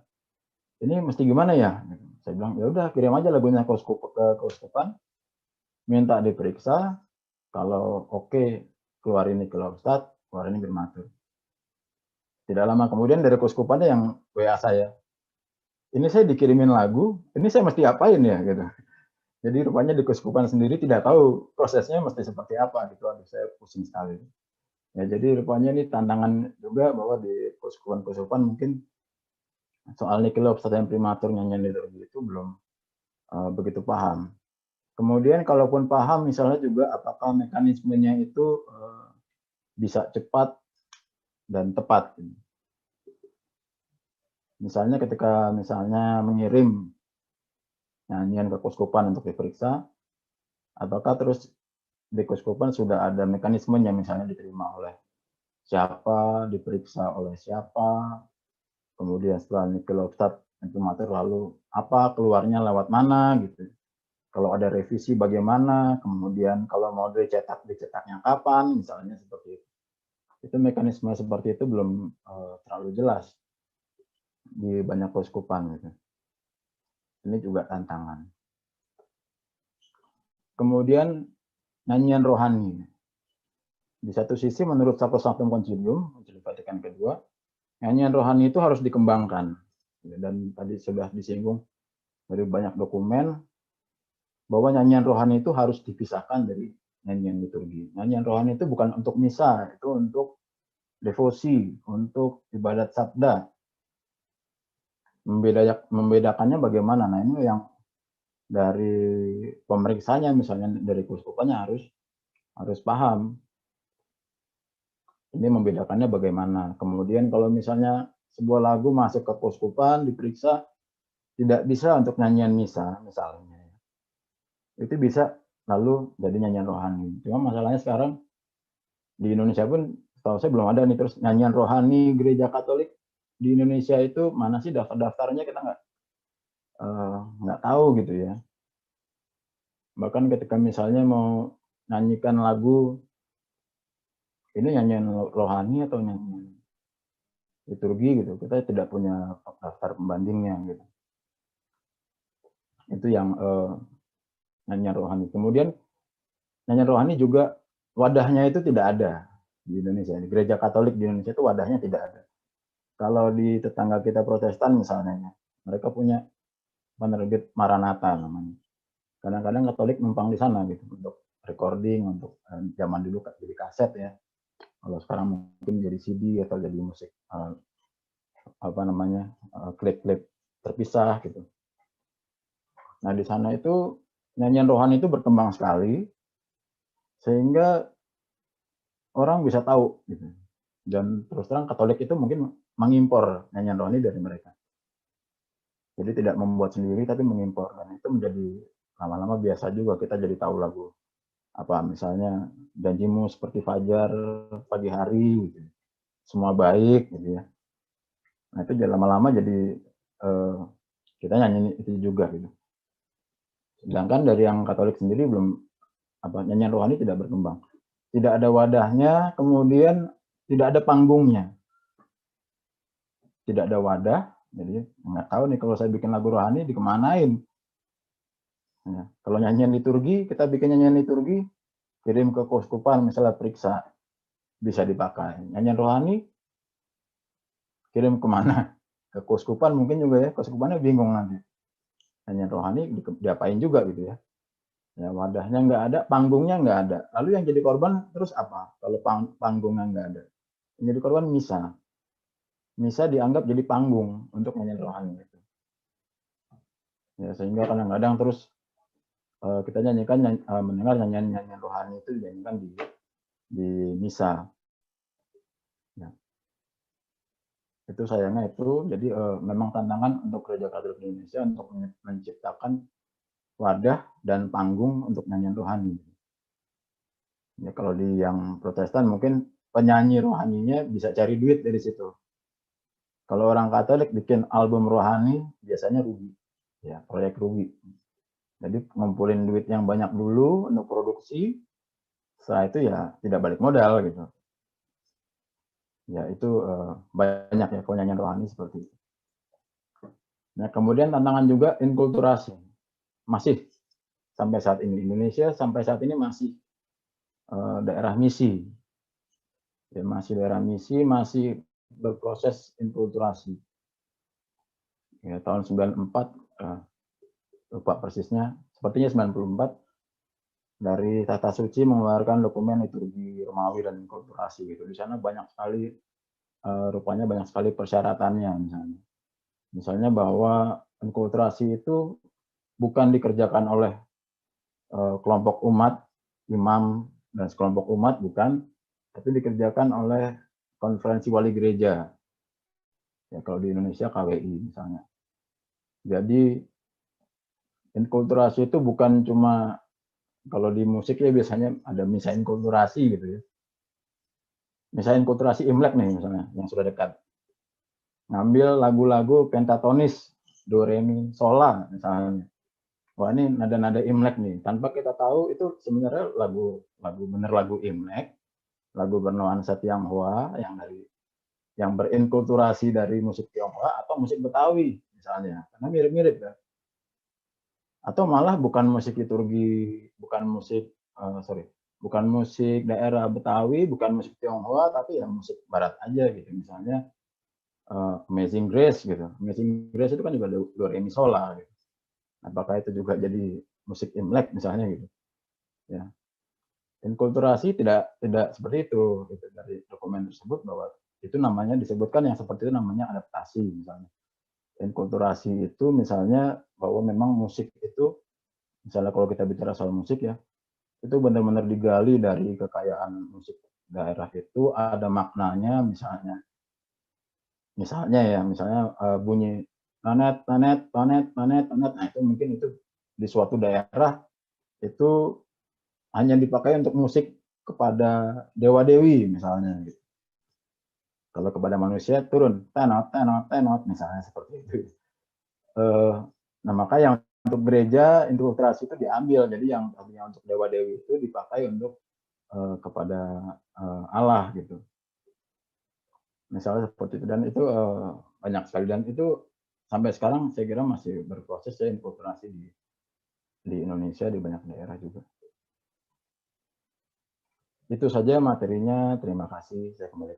ini mesti gimana ya? Saya bilang ya udah kirim aja lagunya ke keuskupan, minta diperiksa, kalau oke keluarin Niki Lobstad, keluarin Primatur. Tidak lama kemudian dari keuskupannya yang WA saya, ini saya dikirimin lagu, ini saya mesti apain ya gitu. Jadi rupanya di keuskupan sendiri tidak tahu prosesnya mesti seperti apa gitu. Aduh, saya pusing sekali. Ya, jadi rupanya ini tantangan juga bahwa di keuskupan-keuskupan mungkin soal Niki Lobstad dan Primatur nyanyian liturgi itu belum begitu paham. Kemudian kalaupun paham misalnya juga apakah mekanismenya itu bisa cepat dan tepat. Misalnya ketika mengirim nyanyian ke keuskupan untuk diperiksa, apakah terus di keuskupan sudah ada mekanismenya, misalnya diterima oleh siapa, diperiksa oleh siapa, kemudian setelah Niki Lobstad Primatur lalu apa, keluarnya lewat mana gitu. Kalau ada revisi bagaimana, kemudian kalau mau dicetaknya kapan, misalnya seperti itu. Itu mekanisme seperti itu belum terlalu jelas di banyak keuskupan gitu. Ini juga tantangan. Kemudian nyanyian rohani. Di satu sisi menurut Sacrosanctum Concilium, Koncili Vatikan kedua, nyanyian rohani itu harus dikembangkan. Dan tadi sudah disinggung dari banyak dokumen bahwa nyanyian rohani itu harus dipisahkan dari nyanyian liturgi. Nyanyian rohani itu bukan untuk misa, itu untuk devosi, untuk ibadat sabda. Membedakannya bagaimana? Nah ini yang dari pemeriksanya, misalnya dari keuskupannya harus paham. Ini membedakannya bagaimana. Kemudian kalau misalnya sebuah lagu masuk ke keuskupan, diperiksa, tidak bisa untuk nyanyian misa, misalnya. Itu bisa lalu jadi nyanyian rohani. Cuma masalahnya sekarang di Indonesia pun, setahu saya belum ada nih, terus nyanyian rohani gereja Katolik di Indonesia itu mana sih daftarnya kita nggak tahu gitu ya. Bahkan ketika misalnya mau nyanyikan lagu, ini nyanyian rohani atau nyanyian liturgi gitu, kita tidak punya daftar pembandingnya gitu. Itu yang nyanyian rohani. Kemudian nyanyian rohani juga wadahnya itu tidak ada di Indonesia. Di gereja Katolik di Indonesia itu wadahnya tidak ada. Kalau di tetangga kita Protestan misalnya, mereka punya penerbit Maranatha namanya. Kadang-kadang Katolik numpang di sana gitu untuk recording, untuk zaman dulu jadi kaset ya. Kalau sekarang mungkin jadi CD atau jadi musik klip-klip terpisah gitu. Nah di sana itu nyanyian rohani itu berkembang sekali sehingga orang bisa tahu gitu. Dan terus terang Katolik itu mungkin mengimpor nyanyian rohani dari mereka. Jadi tidak membuat sendiri tapi mengimpor, dan itu menjadi lama-lama biasa juga kita jadi tahu lagu apa misalnya Janjimu Seperti Fajar Pagi Hari gitu. semua baik gitu ya. Nah itu lama-lama jadi kita nyanyi itu juga gitu. Sedangkan dari yang Katolik sendiri belum nyanyian rohani tidak berkembang. Tidak ada wadahnya, kemudian tidak ada panggungnya. Tidak ada wadah, jadi nggak tahu nih kalau saya bikin lagu rohani dikemanain. Ya, kalau nyanyian liturgi, kita bikin nyanyian liturgi, kirim ke keuskupan misalnya periksa, bisa dipakai. Nyanyian rohani, kirim kemana? Ke keuskupan mungkin juga ya, keuskupannya bingung nanti. Nyanyian rohani diapain juga gitu ya. Ya wadahnya nggak ada, panggungnya nggak ada. Lalu yang jadi korban terus apa? Kalau panggungnya nggak ada. Yang jadi korban misa. Misa dianggap jadi panggung untuk nyanyian rohani. Gitu. Ya, sehingga kadang-kadang terus kita nyanyikan mendengar nyanyian rohani itu dinyanyikan di misa. Ya. Itu sayangnya itu jadi memang tantangan untuk Gereja Katolik Indonesia untuk menciptakan wadah dan panggung untuk nyanyian rohani. Ya kalau di yang Protestan mungkin penyanyi rohaninya bisa cari duit dari situ. Kalau orang Katolik bikin album rohani biasanya rugi, ya proyek rugi. Jadi ngumpulin duit yang banyak dulu untuk produksi, setelah itu ya tidak balik modal gitu. Ya itu banyak ya penyanyian rohani seperti itu. Nah kemudian tantangan juga inkulturasi, masih sampai saat ini Indonesia sampai saat ini masih daerah misi, ya masih daerah misi, masih berproses inkulturasi. Ya, tahun 94 lupa persisnya, sepertinya 94 dari Tata Suci mengeluarkan dokumen liturgi Romawi dan inkulturasi gitu. Di sana banyak sekali rupanya banyak sekali persyaratannya misalnya. Misalnya bahwa inkulturasi itu bukan dikerjakan oleh kelompok umat, imam dan sekelompok umat bukan, tapi dikerjakan oleh konferensi wali gereja. Ya kalau di Indonesia KWI misalnya. Jadi inkulturasi itu bukan cuma kalau di musik ya biasanya ada misa inkulturasi gitu ya. Misa inkulturasi Imlek nih misalnya yang sudah dekat. Ngambil lagu-lagu pentatonis, do re mi sol la misalnya. Wah ini nada-nada Imlek nih. Tanpa kita tahu itu sebenarnya lagu Imlek, lagu bernuansa Tionghoa yang berinkulturasi dari musik Tionghoa atau musik Betawi misalnya. Karena mirip-mirip kan. Atau malah bukan musik liturgi, bukan musik daerah Betawi, bukan musik Tionghoa, tapi ya musik Barat aja gitu. Misalnya Amazing Grace gitu. Amazing Grace itu kan juga do re mi sol la gitu. Apakah itu juga jadi musik Imlek misalnya gitu. Ya. Inkulturasi tidak seperti itu gitu. Dari dokumen tersebut bahwa itu namanya disebutkan yang seperti itu namanya adaptasi misalnya. Inkulturasi itu misalnya bahwa memang musik itu misalnya kalau kita bicara soal musik ya, itu benar-benar digali dari kekayaan musik daerah itu ada maknanya misalnya bunyi planet planet planet planet planet, nah itu mungkin itu di suatu daerah itu hanya dipakai untuk musik kepada dewa dewi misalnya gitu. Kalau kepada manusia turun tenot tenot tenot misalnya seperti itu. Nah maka yang untuk gereja inkulturasi itu diambil, jadi yang tadinya untuk dewa dewi itu dipakai untuk kepada Allah gitu. Misalnya seperti itu dan itu banyak sekali dan itu sampai sekarang saya kira masih berproses ya inkulturasi di Indonesia di banyak daerah juga. Itu saja materinya. Terima kasih. Saya kembali.